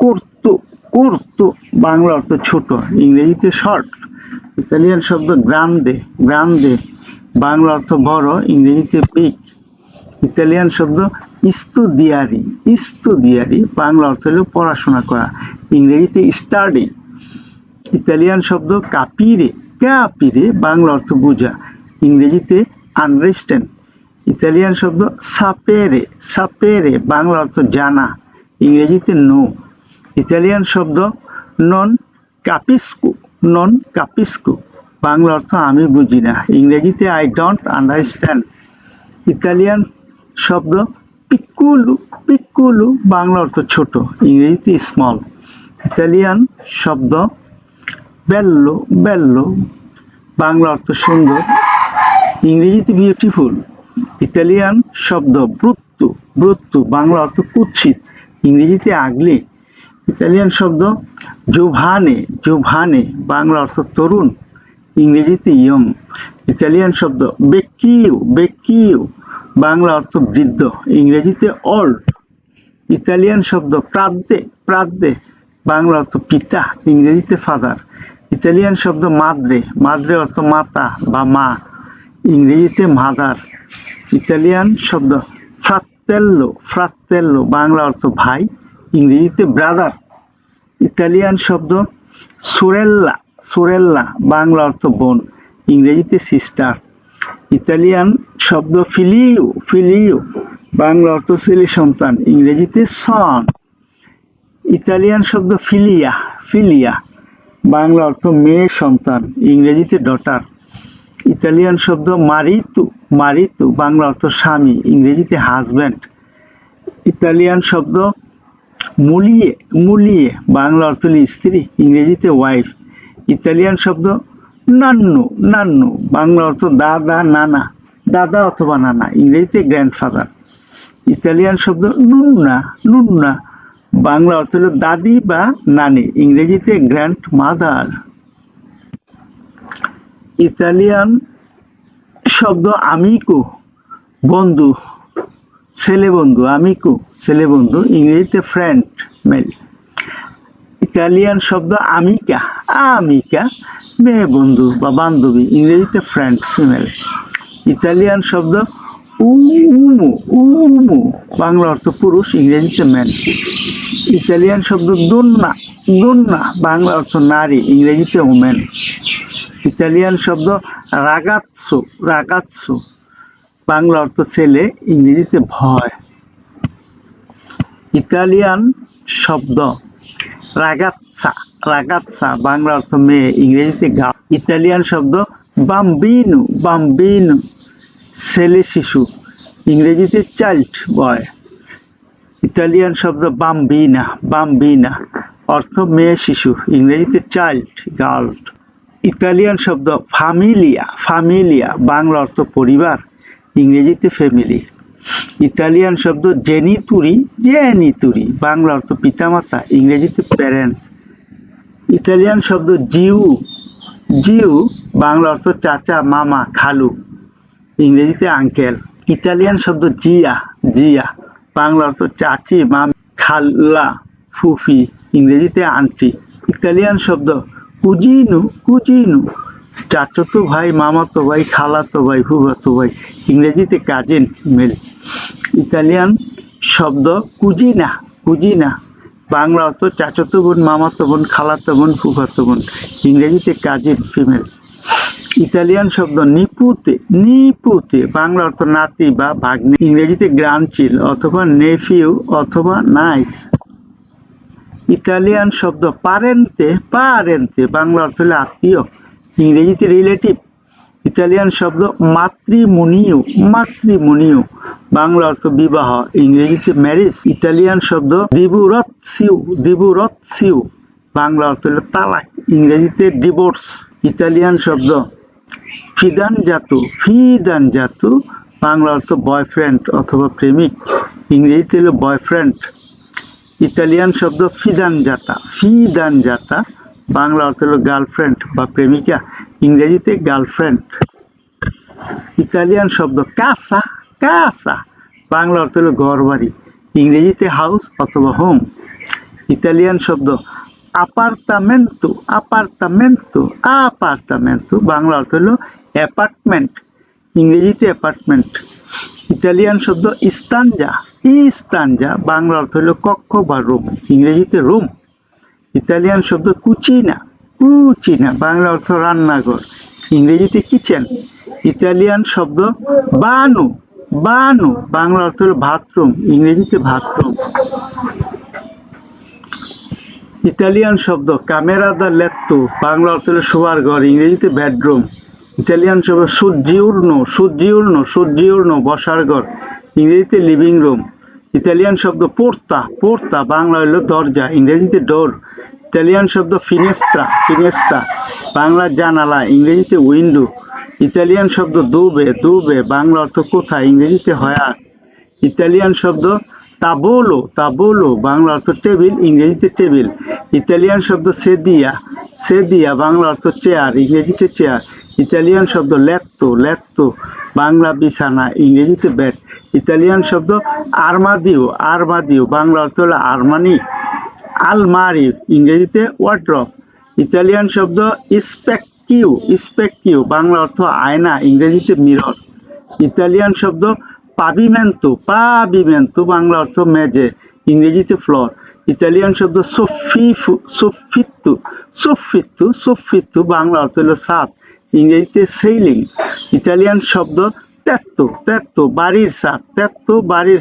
কোর্তো, কোর্তো বাংলা অর্থ ছোট, ইংরেজিতে শর্ট। ইতালিয়ান শব্দ গ্রান্দে, গ্রান্দে বাংলা অর্থ বড়, ইংরেজিতে বিগ। ইতালিয়ান শব্দ স্টুডিয়ারি, স্টুডিয়ারি বাংলা অর্থ হল পড়াশোনা করা, ইংরেজিতে স্টাডি। ইতালিয়ান শব্দ কাপিরে, কাপিরে বাংলা অর্থ বোঝা, ইংরেজিতে আন্ডারস্ট্যান্ড। ইতালিয়ান শব্দ সাপেরে, সাপেরে বাংলা অর্থ জানা, ইংরেজিতে নো। ইতালিয়ান শব্দ নন কাপিস্কো, নন কাপিস্কো বাংলা অর্থ আমি বুঝি না, ইংরেজিতে আই ডোন্ট আন্ডারস্ট্যান্ড। ইতালিয়ান শব্দ পিকুলু, পিকুলু বাংলা অর্থ ছোট, ইংরেজিতে স্মল। ইতালিয়ান শব্দ বেল্লো, বেল্লো বাংলা অর্থ সুন্দর, ইংরেজিতে বিউটিফুল। ইতালিয়ান শব্দ ব্রুত্তু, ব্রুত্তু বাংলা অর্থ কুৎসিত, ইংরেজিতে আগলি। ইতালিয়ান শব্দ জোভানে, জোভানে বাংলা অর্থ তরুণ, ইংরেজিতে ইয়ং। ইতালিয়ান শব্দ বেক্কিও, বেক্কিও বাংলা অর্থ বৃদ্ধ, ইংরেজিতে ওল্ড। ইতালিয়ান শব্দ প্রাদ্দে, প্রাদ্দে বাংলা অর্থ পিতা, ইংরেজিতে ফাদার। ইতালিয়ান শব্দ মাদ্রে, মাদ্রে অর্থ মাতা বা মা, ইংরেজিতে মাদার। ইতালিয়ান শব্দ ফ্রাত্তেল্লো, ফ্রাত্তেল্লো বাংলা অর্থ ভাই, ইংরেজিতে ব্রাদার। ইতালিয়ান শব্দ সোরেল্লা, সোরেল্লা বাংলা অর্থ বোন, ইংরেজিতে সিস্টার। ইতালিয়ান শব্দ ফিলিও, ফিলিও বাংলা অর্থ ছেলে সন্তান, ইংরেজিতে সন। ইতালিয়ান শব্দ ফিলিয়া, ফিলিয়া বাংলা অর্থ মেয়ে সন্তান, ইংরেজিতে ডটার। ইতালিয়ান শব্দ মারিতু, মারিতু বাংলা অর্থ স্বামী, ইংরেজিতে হাজব্যান্ড। ইতালিয়ান শব্দ মুলিয়ে, মুলিয়ে বাংলা অর্থ স্ত্রী, ইংরেজিতে ওয়াইফ। ইতালিয়ান শব্দ নান্নু, নান্নু বাংলা অর্থ দাদা নানা, দাদা অথবা নানা, ইংরেজিতে গ্র্যান্ডফাদার। ইতালিয়ান শব্দ নুন্না, নুন্না বাংলা অর্থ হল দাদি বা নানি, ইংরেজিতে গ্র্যান্ড মাদার। ইতালিয়ান শব্দ আমিকো, বন্ধু, ছেলে বন্ধু, আমিকো ছেলে বন্ধু, ইংরেজিতে ফ্রেন্ড মেল। ইতালিয়ান শব্দ আমিকা, আমিকা মেয়ে বন্ধু বা বান্ধবী, ইংরেজিতে ফ্রেন্ড ফিমেল। ইতালিয়ান শব্দ উমু, উমু বাংলা অর্থ পুরুষ, ইংরেজিতে ম্যান। ইতালিয়ান শব্দ দোন্না, দোন্না বাংলা অর্থ নারী, ইংরেজিতে ওমেন। ইতালিয়ান শব্দ রাগাৎসো, রাগাৎসো বাংলা অর্থ ছেলে, ইংরেজিতে ভয়। ইতালিয়ান শব্দ রাগাৎসা, রাগাৎসা বাংলা অর্থ মেয়ে, ইংরেজিতে গার্ল। ইতালিয়ান শব্দ বাম্বিনু, বাম্বিনু ছেলে শিশু, ইংরেজিতে চাইল্ড বয়। ইতালিয়ান শব্দ বাম্বিনা, বাম্বিনা অর্থ মেয়ে শিশু, ইংরেজিতে চাইল্ড গার্ল। ইতালিয়ান শব্দ ফামিলিয়া, ফামিলিয়া বাংলা অর্থ পরিবার, ইংরেজিতে ফ্যামিলি। ইতালিয়ান শব্দ জেনিতুরি, জেনিতুরি বাংলা অর্থ পিতামাতা, ইংরেজিতে প্যারেন্টস। ইতালিয়ান শব্দ জিউ, জিউ বাংলা অর্থ চাচা, মামা, খালু, ইংরেজিতে আঙ্কেল। ইতালিয়ান শব্দ জিয়া, জিয়া বাংলা অর্থ চাচি, মামি, খালা, ফুফি, ইংরেজিতে আন্টি। ইতালিয়ান শব্দ কুজিনু, কুজিনু চাচাতো ভাই, মামাতো ভাই, খালাতো ভাই, ফুফাতো ভাই, ইংরেজিতে কাজিন মেল। ইতালিয়ান শব্দ কুজিনা, কুজিনা বাংলা অর্থ চাচাতো বোন, মামাতো বোন, খালাতো বোন, ফুফাতো বোন, ইংরেজিতে কাজিন ফিমেল। ইতালিয়ান শব্দ নিপুতে, নিপুতে বাংলা অর্থ নাতি বা ভাগ্নে, ইংরেজিতে গ্র্যান্ডচিল অথবা নেফিউ অথবা নাইস। ইতালিয়ান শব্দ পারেন্তে, পারেন্তে বাংলা অর্থ হলো আত্মীয়, ইংরেজিতে রিলেটিভ। ইতালিয়ান শব্দ মাতৃমুনিও, মাতৃমুনিও বাংলা অর্থ বিবাহ, ইংরেজিতে ম্যারেজ। ইতালিয়ান শব্দ দিবুরৎসিউ, দিবুরৎসিউ বাংলা অর্থ হলো তালাক, ইংরেজিতে ডিভোর্স। ইতালিয়ান শব্দ ফিদানজাতু, ফিদানজাতু বাংলা অর্থ বয়ফ্রেন্ড অথবা প্রেমিক, ইংরেজিতে হলো বয়ফ্রেন্ড। ইতালিয়ান শব্দ ফিদানজাতা, ফিদানজাতা বাংলা অর্থ হলো গার্লফ্রেন্ড বা প্রেমিকা, ইংরেজিতে গার্লফ্রেন্ড। ইতালিয়ান শব্দ কাসা, কাসা বাংলা অর্থ হলো ঘর বাড়ি, ইংরেজিতে হাউস অথবা হোম। ইতালিয়ান শব্দ আপার্তামেন্তো, আপার্তামেন্তো, আপার্তামেন্তো বাংলা অর্থ হলো অ্যাপার্টমেন্ট, ইংরেজিতে অ্যাপার্টমেন্ট। ইতালিয়ান শব্দ ইস্তানজা, ইস্তানজা বাংলা অর্থ হলো কক্ষ বা রুম, ইংরেজিতে রুম। ইতালিয়ান শব্দ কুচিনা, কুচিনা বাংলা অর্থ রান্নাঘর, ইংরেজিতে কিচেন। ইতালিয়ান শব্দ বানু, বানু বাংলা অর্থ হলো বাথরুম, ইংরেজিতে বাথরুম। ইতালিয়ান শব্দ ক্যামেরা দা লেত্তো বাংলা অর্থ হলো শোয়ার ঘর, ইংরেজিতে বেডরুম। ইতালিয়ান শব্দ সজ্জিউর্নো, সজ্জিউর্নো, সজ্জিউর্নো বসার ঘর, ইংরেজিতে লিভিং রুম। ইতালিয়ান শব্দ পোর্তা, পোর্তা বাংলা হলো দরজা, ইংরেজিতে ডোর। ইতালিয়ান শব্দ ফিনেস্ত্রা, ফিনেস্ত্রা বাংলা জানালা, ইংরেজিতে উইন্ডো। ইতালিয়ান শব্দ দুবে, দুবে বাংলা অর্থ কোথা, ইংরেজিতে হয়ার। ইতালিয়ান শব্দ তাবোলো, তাবোলো বাংলা অর্থ টেবিল, ইংরেজিতে টেবিল। ইতালিয়ান শব্দ সেদিয়া, সেদিয়া বাংলা অর্থ চেয়ার, ইংরেজিতে চেয়ার। ইতালিয়ান শব্দ লেত্তো, লেত্তো বাংলা বিছানা, ইংরেজিতে বেড। ইতালিয়ান শব্দ আরমাদিও, আরমাদিও বাংলা অর্থ হলো আরমানি, আলমারি, ইংরেজিতে ওয়ার্ড্রপ। ইতালিয়ান শব্দ স্পেকিউ, স্পেকিউ বাংলা অর্থ আয়না, ইংরেজিতে মিরর। ইতালিয়ান শব্দ পাবিমেন্তো, পাবিমেন্তো বাংলা অর্থ মেঝে, ইংরেজিতে ফ্লোর। ইতালিয়ান শব্দ সোফিত্তু বাংলা অর্থ হলো ছাদ, ইংরেজিতে সেইলিং। ইতালিয়ান শব্দ তেত্তো বাড়ির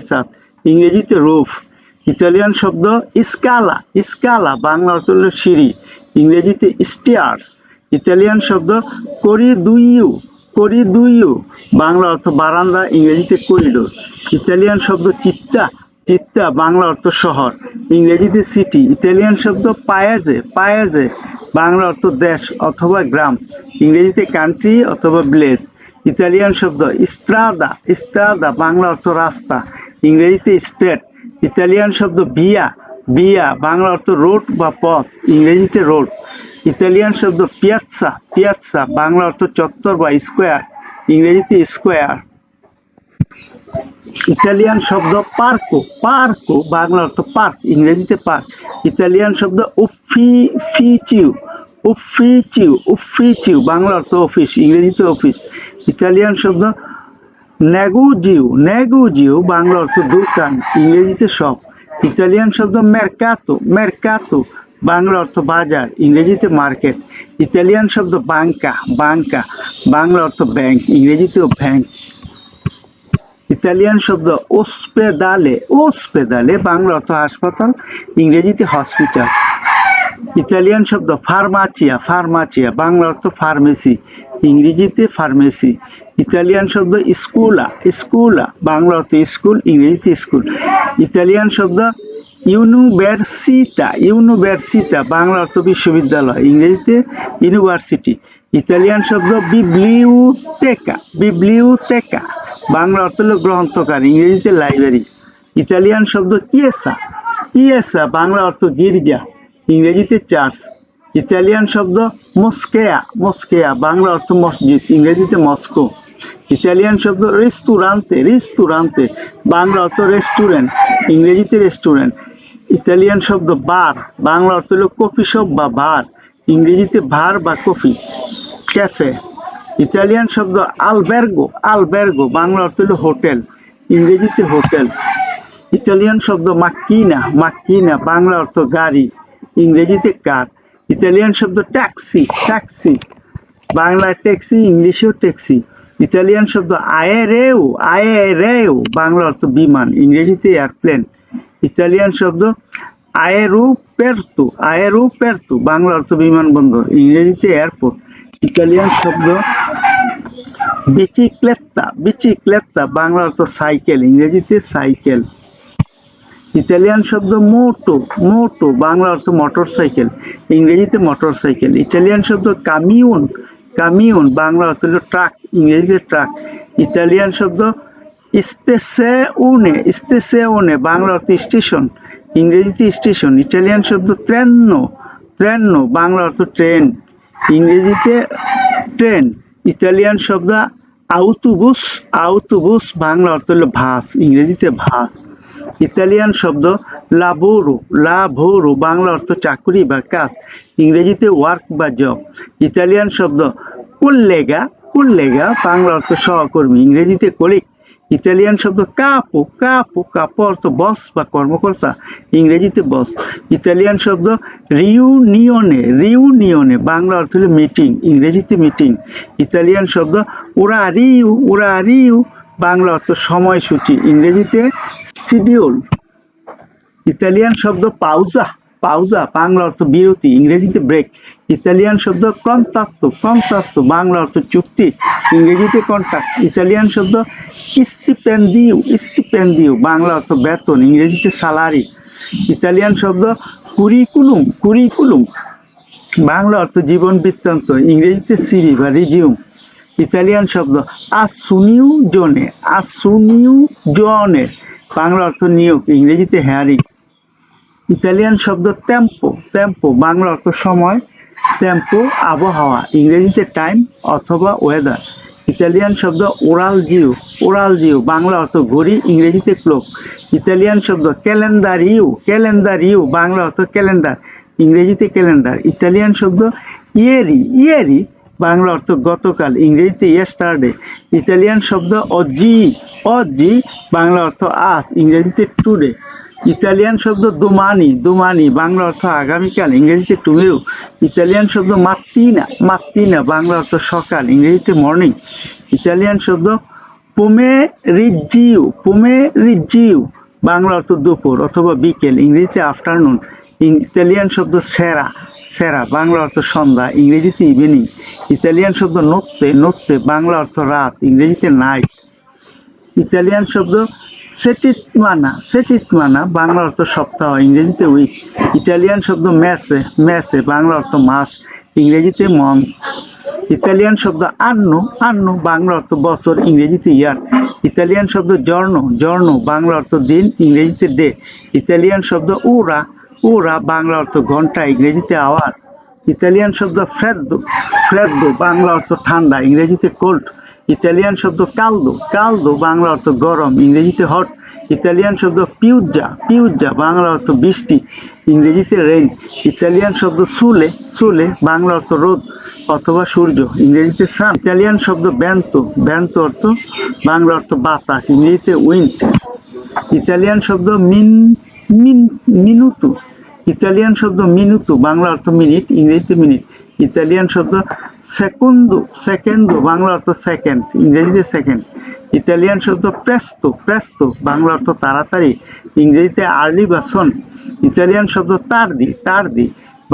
ছাদ, ইংরেজিতে রুফ। ইতালিয়ান শব্দ স্কালা বাংলা অর্থ হলো সিঁড়ি, ইংরেজিতে স্টেয়ার্স। ইতালিয়ান শব্দ করিদুইউ বাংলা অর্থ বারান্দা, ইংরেজিতে করিডোর। ইতালিয়ান শব্দ চিত্তা বাংলা অর্থ শহর, ইংরেজিতে সিটি। ইতালিয়ান শব্দ পায়াজে বাংলা অর্থ দেশ অথবা গ্রাম, ইংরেজিতে কান্ট্রি অথবা ভিলেজ। ইতালিয়ান শব্দ ইস্ত্রাদা বাংলা অর্থ রাস্তা, ইংরেজিতে স্ট্রেট। ইতালিয়ান শব্দ ভিয়া বাংলা অর্থ রোড বা পথ, ইংরেজিতে রোড। ইতালিয়ান শব্দ পিয়াৎসা বাংলা অর্থ চত্বর বা স্কোয়ার, ইংরেজিতে স্কোয়ার। ইতালিয়ান শব্দ পার্কো বাংলা অর্থ পার্ক, ইংরেজিতে পার্ক। ইতালিয়ান শব্দ উফিচিউ বাংলা অর্থ অফিস, ইংরেজিতে অফিস। ইতালিয়ান শব্দ নেগুজিও বাংলা অর্থ দোকান, ইংরেজিতে শপ। ইতালিয়ান শব্দ মেরকাতো বাংলা অর্থ বাজার, ইংরেজিতে মার্কেট। ইতালিয়ান শব্দ বাঙ্কা বাংলা অর্থ ব্যাংক, ইংরেজিতেও ব্যাংক। ইতালিয়ান শব্দ ওস্পেদালে বাংলা অর্থ হাসপাতাল, ইংরেজিতে হসপিটাল। ইতালিয়ান শব্দ ফার্মাচিয়া বাংলা অর্থ ফার্মেসি, ইংরেজিতে ফার্মেসি। ইতালিয়ান শব্দ স্কুলা বাংলা অর্থ স্কুল, ইংরেজিতে স্কুল। ইতালিয়ান শব্দ ইউনিভার্সিটা বাংলা অর্থ বিশ্ববিদ্যালয়, ইংরেজিতে ইউনিভার্সিটি। ইতালিয়ান শব্দ বিব্লিওতেকা বাংলা অর্থ হল গ্রন্থকার, ইংরেজিতে লাইব্রেরি। ইতালিয়ান শব্দ কিয়েসা বাংলা অর্থ গির্জা, ইংরেজিতে চার্চ। ইতালিয়ান শব্দ মস্কেয়া বাংলা অর্থ মসজিদ, ইংরেজিতে মস্কো। ইতালিয়ান শব্দ রেস্তুরান্তে বাংলা অর্থ রেস্টুরেন্ট, ইংরেজিতে রেস্টুরেন্ট। ইতালিয়ান শব্দ বার বাংলা অর্থ হল কফি শপ বা বার, ইংরেজিতে বার বা কফি, ক্যাফে। ইতালিয়ান শব্দ আলবের্গো বাংলা অর্থ হল হোটেল, ইংরেজিতে হোটেল। ইতালিয়ান শব্দ মাক্কিনা বাংলা অর্থ গাড়ি, ইংরেজিতে কার। ইতালিয়ান শব্দ ট্যাক্সি বাংলায় ট্যাক্সি, ইংলিশেও ট্যাক্সি। ইতালিয়ান শব্দ আয়েরেও বাংলা অর্থ বিমান, ইংরেজিতে এয়ারপ্লেন। ইতালিয়ান শব্দ আয়েরোপের্তো বাংলা অর্থ বিমানবন্দর, ইংরেজিতে এয়ারপোর্ট। ইতালিয়ান শব্দ বিচিক্লেত্তা বাংলা অর্থ সাইকেল, ইংরেজিতে সাইকেল। ইতালিয়ান শব্দ মোটো বাংলা অর্থ মোটর সাইকেল, ইংরেজিতে মোটর সাইকেল। ইতালিয়ান শব্দ কামিউন বাংলা অর্থ হল ট্রাক, ইংরেজিতে ট্রাক। ইতালিয়ান শব্দ স্টেসিওনে বাংলা অর্থ স্টেশন, ইংরেজিতে স্টেশন। ইটালিয়ান শব্দ ট্রেনো বাংলা অর্থ ট্রেন, ইংরেজিতে ট্রেন। ইতালিয়ান শব্দ আউটোবুস বাংলা অর্থ হল বাস, ইংরেজিতে বাস। ইতালিয়ান শব্দ লাভোরো বাংলা অর্থ চাকুরি বা কাজ, ইংরেজিতে ওয়ার্ক বা জব। ইতালিয়ান শব্দ কোল্লেগা বাংলা অর্থ সহকর্মী, ইংরেজিতে কলিগ। ইতালিয়ান শব্দ কাপো অর্থ বস বা কর্মকর্তা, ইংরেজিতে বস। ইতালিয়ান শব্দ রিউনিয়নে বাংলা অর্থ হল মিটিং, ইংরেজিতে মিটিং। ইতালিয়ান শব্দ ওরারিউ বাংলা অর্থ সময়সূচি, ইংরেজিতে শিডিউল। ইতালিয়ান শব্দ পাউজা বাংলা অর্থ বিরতি, ইংরেজিতে ব্রেক। ইতালিয়ান শব্দ কন্ট্রাক্টো বাংলা অর্থ চুক্তি, ইংরেজিতে কন্ট্রাক্ট। ইতালিয়ান শব্দ স্টিপেন্দিও বাংলা অর্থ বেতন, ইংরেজিতে স্যালারি। ইতালিয়ান শব্দ কুরিকুলুম বাংলা অর্থ জীবন বৃত্তান্ত, ইংরেজিতে সিভি বা রিজিউম। ইতালিয়ান শব্দ আসুনিউজনে বাংলা অর্থ নিয়োগ, ইংরেজিতে হেয়ারিং। ইতালিয়ান শব্দ টেম্পো বাংলা অর্থ সময়, টেম্পো আবহাওয়া, ইংরেজিতে টাইম অথবা ওয়েদার। ইতালিয়ান শব্দ ওরালজিও বাংলা অর্থ ঘড়ি, ইংরেজিতে ক্লক। ইতালিয়ান শব্দ ক্যালেন্ডারিও বাংলা অর্থ ক্যালেন্ডার, ইংরেজিতে ক্যালেন্ডার। ইতালিয়ান শব্দ ইয়েরি বাংলা অর্থ গতকাল, ইংরেজিতে ইয়েস্টারডে। ইতালিয়ান শব্দ অজি বাংলা অর্থ আজ, ইংরেজিতে টুডে। ইতালিয়ান শব্দ দুমানি, দুমানি বাংলা অর্থ আগামীকাল, ইংরেজিতে টুমেরো। ইতালিয়ান শব্দ মাত্তিনা, মাত্তিনা বাংলা অর্থ সকাল, ইংরেজিতে মর্নিং। ইতালিয়ান শব্দ পোমেরিজিও, পোমেরিজিও বাংলা অর্থ দুপুর অথবা বিকেল, ইংরেজিতে আফটারনুন। ইতালিয়ান শব্দ সেরা, সেরা বাংলা অর্থ সন্ধ্যা, ইংরেজিতে ইভিনিং। ইতালিয়ান শব্দ নোত্তে, নোত্তে বাংলা অর্থ রাত, ইংরেজিতে নাইট। ইতালিয়ান শব্দ সেটিটমানা, সেটিটমানা বাংলা অর্থ সপ্তাহ, ইংরেজিতে উইক। ইতালিয়ান শব্দ মেসে, মেসে বাংলা অর্থ মাস, ইংরেজিতে মন্থ। ইতালিয়ান শব্দ আন্নো, আন্নো বাংলা অর্থ বছর, ইংরেজিতে ইয়ার। ইতালিয়ান শব্দ জর্নো, জর্নো বাংলা অর্থ দিন, ইংরেজিতে ডে। ইতালিয়ান শব্দ উরা, উরা বাংলা অর্থ ঘন্টা, ইংরেজিতে আওয়ার। ইতালিয়ান শব্দ ফ্রেদ্দো, ফ্রেদ্দো বাংলা অর্থ ঠান্ডা, ইংরেজিতে কোল্ড। ইতালিয়ান শব্দ কালদো, কালদো বাংলা অর্থ গরম, ইংরেজিতে হট। ইতালিয়ান শব্দ পিউজ্জা, পিউজ্জা বাংলা অর্থ বৃষ্টি, ইংরেজিতে রেইন। ইতালিয়ান শব্দ সুলে, সুলে বাংলা অর্থ রোদ অথবা সূর্য, ইংরেজিতে সান। ইতালিয়ান শব্দ ব্যান্তো, ব্যান্তো অর্থ বাংলা অর্থ বাতাস, ইংরেজিতে উইন্ড। ইতালিয়ান শব্দ মিনুতু, ইতালিয়ান শব্দ মিনুতু বাংলা অর্থ মিনিট, ইংরেজিতে মিনিট। ইতালিয়ান শব্দ সেকুন্দো, সেকেন্ডো বাংলা অর্থ সেকেন্ড, ইংরেজিতে সেকেন্ড। ইতালিয়ান শব্দ প্রেস্তো, প্রেস্তো বাংলা অর্থ তাড়াতাড়ি, ইংরেজিতে আর্লি বা সন। ইতালিয়ান শব্দ তার্দি, তার্দি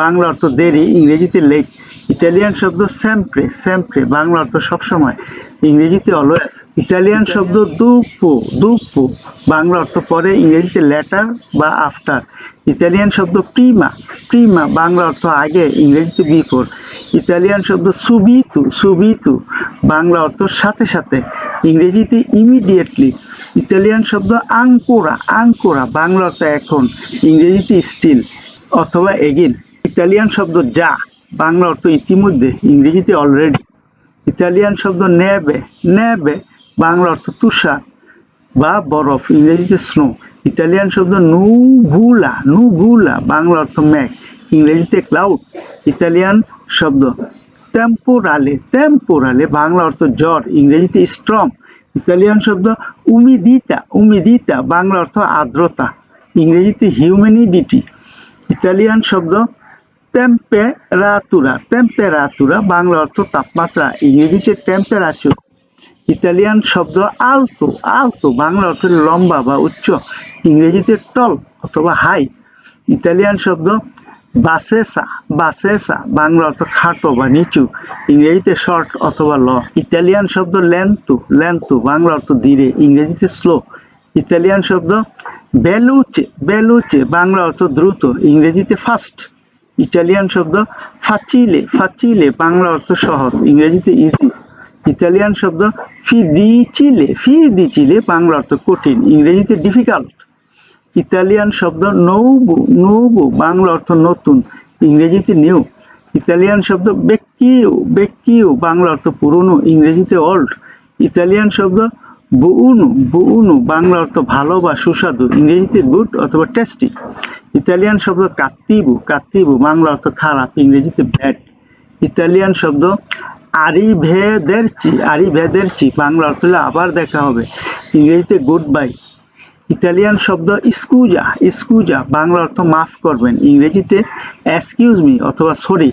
বাংলা অর্থ দেরি, ইংরেজিতে লেট। ইতালিয়ান শব্দ সেম্প্রে, সেম্প্রে বাংলা অর্থ সবসময়, ইংরেজিতে অলওয়েজ। ইতালিয়ান শব্দ দুপো, দুপো বাংলা অর্থ পরে, ইংরেজিতে লেটার বা আফটার। ইতালিয়ান শব্দ প্রিমা, প্রিমা বাংলা অর্থ আগে, ইংরেজিতে বিফোর। ইতালিয়ান শব্দ সুবিতু, সুবিতু বাংলা অর্থ সাথে সাথে, ইংরেজিতে ইমিডিয়েটলি। ইতালিয়ান শব্দ আঙ্কোরা, আঙ্কোরা বাংলা অর্থ এখন, ইংরেজিতে স্টিল অথবা এগিন। ইতালিয়ান শব্দ যা বাংলা অর্থ ইতিমধ্যে, ইংরেজিতে অলরেডি। ইতালিয়ান শব্দ নেবে, নেবে বাংলা অর্থ তুষার বা বরফ, ইংরেজিতে স্নো। ইতালিয়ান শব্দ নুভুলা, নুভুলা বাংলা অর্থ মেঘ, ইংরেজিতে ক্লাউড। ইতালিয়ান শব্দ টেম্পোরালে, টেম্পোরালে বাংলা অর্থ জ্বর, ইংরেজিতে স্ট্রং। ইতালিয়ান শব্দ উমিদিতা, উমিদিতা বাংলা অর্থ আর্দ্রতা, ইংরেজিতে হিউম্যানিডিটি। ইতালিয়ান শব্দ টেম্পেরাতুরা, টেম্পেরাতুরা বাংলা অর্থ তাপমাত্রা, ইংরেজিতে টেম্পারেচার। ইতালিয়ান শব্দ আলতো, আলতো বাংলা অর্থ লম্বা বা উচ্চ, ইংরেজিতে টল অথবা হাই। ইতালিয়ান শব্দ বাসেসা, বাসেসা বাংলা অর্থ খাটো বা নিচু, ইংরেজিতে শর্ট অথবা ল। ইতালিয়ান শব্দ লেন্তো, লেন্তো বাংলা অর্থ ধীরে, ইংরেজিতে স্লো। ইতালিয়ান শব্দ বেলুচে, বেলুচে বাংলা অর্থ দ্রুত, ইংরেজিতে ফাস্ট। ইটালিয়ান শব্দ ফাচিলে, ফাচিলে বাংলা অর্থ সহজ, ইংরেজিতে ইজি। ইতালিয়ান শব্দ ফিদিচিলে, ফিদিচিলে বাংলা অর্থ কঠিন, ইংরেজিতে ডিফিকাল্ট। ইতালিয়ান শব্দ নৌবু, নৌবু বাংলা অর্থ নতুন, ইংরেজিতে নিউ। ইতালিয়ান শব্দ বেক্কিও, বেক্কিও বাংলা অর্থ পুরনো, ইংরেজিতে ওল্ড। ইতালিয়ান শব্দ বুউনু, বুউনু বাংলা অর্থ ভালো বা সুস্বাদু, ইংরেজিতে গুড অথবা টেস্টি। ইতালিয়ান শব্দ কাত্তিবু, কাত্তিবু বাংলা অর্থ খারাপ, ইংরেজিতে ব্যাড। ইতালিয়ান শব্দ আরিভেদেরচি, আরিভেদেরচি বাংলা অর্থ হলো আবার দেখা হবে, ইংরেজিতে গুড বাই। ইতালিয়ান শব্দ স্কুজা, স্কুজা বাংলা অর্থ মাফ করবেন, ইংরেজিতে এক্সকিউজ মি অথবা সরি।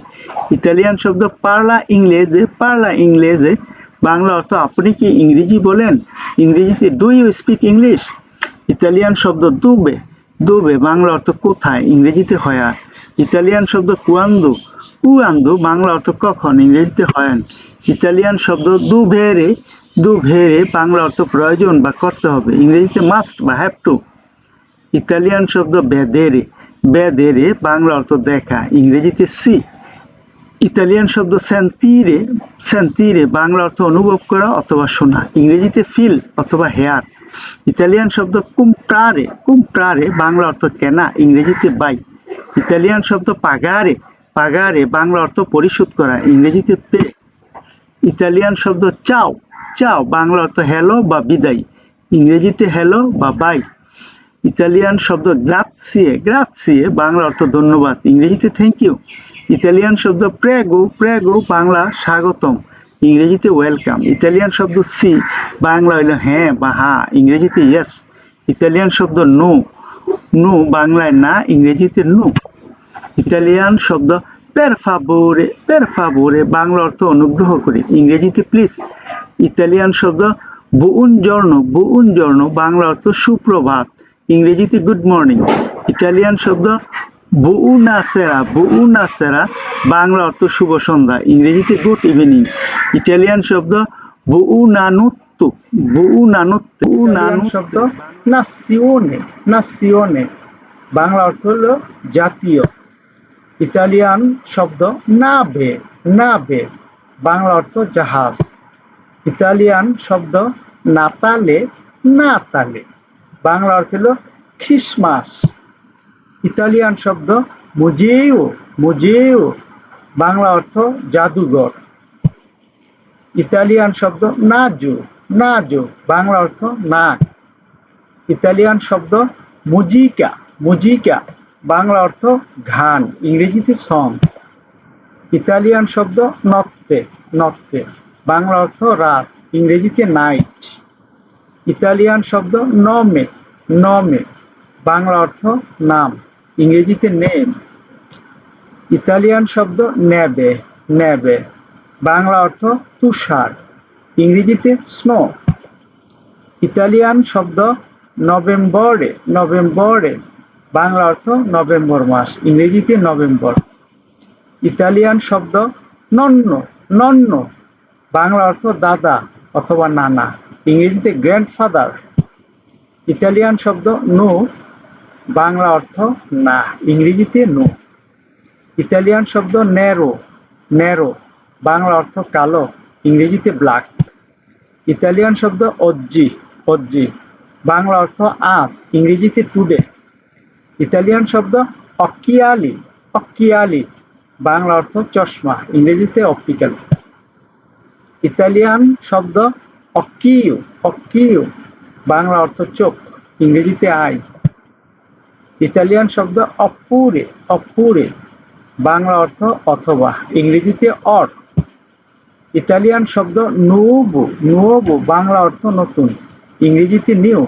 ইতালিয়ান শব্দ পার্লা ইংলেজে, পার্লা ইংলেজে বাংলা অর্থ আপনি কি ইংরেজি বলেন, ইংরেজিতে do you speak English. Italian শব্দ দুবে, দুবে বাংলা অর্থ কোথায়, ইংরেজিতে হয়ার। ইতালিয়ান শব্দ কুয়ান্দো, কুয়ান্দো বাংলা অর্থ কখন, ইংরেজিতে হয়ান। ইতালিয়ান শব্দ দুভেরে, দুভেরে বাংলা অর্থ প্রয়োজন বা করতে হবে, ইংরেজিতে মাস্ট বা হ্যাভ টু। ইতালিয়ান শব্দ বেদেরে, বেদেরে বাংলা অর্থ দেখা, ইংরেজিতে সি। ইতালিয়ান শব্দ সেন্তিরে, সেন্তিরে বাংলা অর্থ অনুভব করা অথবা শোনা, ইংরেজিতে ফিল অথবা হেয়ার। ইতালিয়ান শব্দ কুমপ্রারে, কুমপ্রারে বাংলা অর্থ কেনা, ইংরেজিতে বাই। ইতালিয়ান শব্দ পাগারে, পাগারে বাংলা অর্থ পরিশোধ করা, ইংরেজিতে পে। ইতালিয়ান শব্দ চাও, চাও বাংলা অর্থ হ্যালো বা বিদায়, ইংরেজিতে হ্যালো বা বাই। ইতালিয়ান শব্দ গ্রাৎসিয়ে, গ্রাৎসিয়ে বাংলা অর্থ ধন্যবাদ, ইংরেজিতে থ্যাংক ইউ। ইতালিয়ান শব্দ প্রেগো, প্রেগো বাংলা স্বাগতম, ইংরেজিতে ওয়েলকাম। ইতালিয়ান শব্দ সি বাংলা হইল হ্যাঁ বা হা, ইংরেজিতে ইয়েস। ইতালিয়ান শব্দ নো, নো বাংলায় না, ইংরেজিতে নো। ইতালিয়ান শব্দ পের ফাবোরে, বাংলা অর্থ অনুগ্রহ করে, ইংরেজিতে প্লিজ। ইতালিয়ান শব্দ বুউন জর্ন, বাংলা অর্থ সুপ্রভাত, ইংরেজিতে গুড মর্নিং। ইটালিয়ান শব্দ বুউনা সেরা, বাংলা অর্থ শুভ সন্ধ্যা, ইংরেজিতে গুড ইভিনিং। ইটালিয়ান শব্দ বুউনানুত্তু শব্দ নাসিওনে, বাংলা অর্থ হলো জাতীয়। ইতালিয়ান শব্দ নাভে, বাংলা অর্থ জাহাজ। ইতালিয়ান শব্দ নাতালে, বাংলা অর্থ হলো খ্রিসমাস। ইতালিয়ান শব্দ মুজেও, বাংলা অর্থ জাদুঘর। ইতালিয়ান শব্দ নাজো, বাংলা অর্থ নাক। ইতালিয়ান শব্দ মুজিকা, বাংলা অর্থ গান, ইংরেজিতে সং। ইতালিয়ান শব্দ নত্তে, বাংলা অর্থ রাত, ইংরেজিতে নাইট। ইতালিয়ান শব্দ নমে, বাংলা অর্থ নাম, ইংরেজিতে নেম। ইতালিয়ান শব্দ নেবে, বাংলা অর্থ তুষার, ইংরেজিতে স্নো। ইতালিয়ান শব্দ নভেম্বরে, বাংলা অর্থ নভেম্বর মাস, ইংরেজিতে নভেম্বর। ইতালিয়ান শব্দ নন্নো, বাংলা অর্থ দাদা অথবা নানা, ইংরেজিতে গ্র্যান্ডফাদার। ইতালিয়ান শব্দ নো, বাংলা অর্থ না, ইংরেজিতে নো। ইতালিয়ান শব্দ নেরো, বাংলা অর্থ কালো, ইংরেজিতে ব্ল্যাক। ইতালিয়ান শব্দ অজ্জি, বাংলা অর্থ আজ, ইংরেজিতে টুডে। ইতালিয়ান শব্দ অক্কিয়ালি, বাংলা অর্থ চশমা, ইংরেজিতে অপটিক্যাল। ইতালিয়ান শব্দ অক্কিও, বাংলা অর্থ চোখ, ইংরেজিতে আই। ইতালিয়ান শব্দ অপ্পুরে, বাংলা অর্থ অথবা, ইংরেজিতে অর। ইতালিয়ান শব্দ নুয়োভো, বাংলা অর্থ নতুন, ইংরেজিতে নিউ।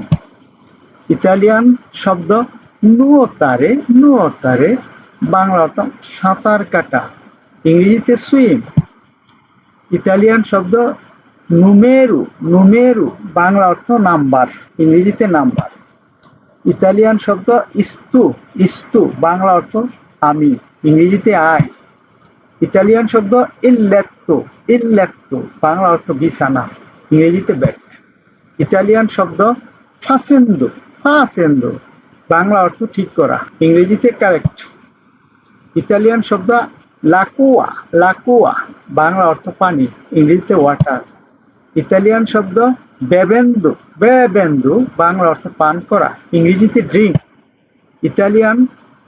ইতালিয়ান শব্দ নুয়োতারে, বাংলা অর্থ সাঁতার কাটা, ইংরেজিতে সুইম। ইতালিয়ান শব্দ নুমেরু, বাংলা অর্থ নাম্বার, ইংরেজিতে নাম্বার। ইতালিয়ান শব্দ ইস্তু, বাংলা অর্থ আমি, ইংরেজিতে আই। ইতালিয়ান শব্দ ইল্লেত্তো, বাংলা অর্থ বিছানা, ইংরেজিতে বেড। ইতালিয়ান শব্দ ফাসেন্দো, বাংলা অর্থ ঠিক করা, ইংরেজিতে কারেক্ট। ইতালিয়ান শব্দ লাকুয়া, বাংলা অর্থ পানি, ইংরেজিতে ওয়াটার। ইতালিয়ান শব্দ বেবেন্দু, বাংলা অর্থ পান করা, ইংরেজিতে ড্রিঙ্ক। ইতালিয়ান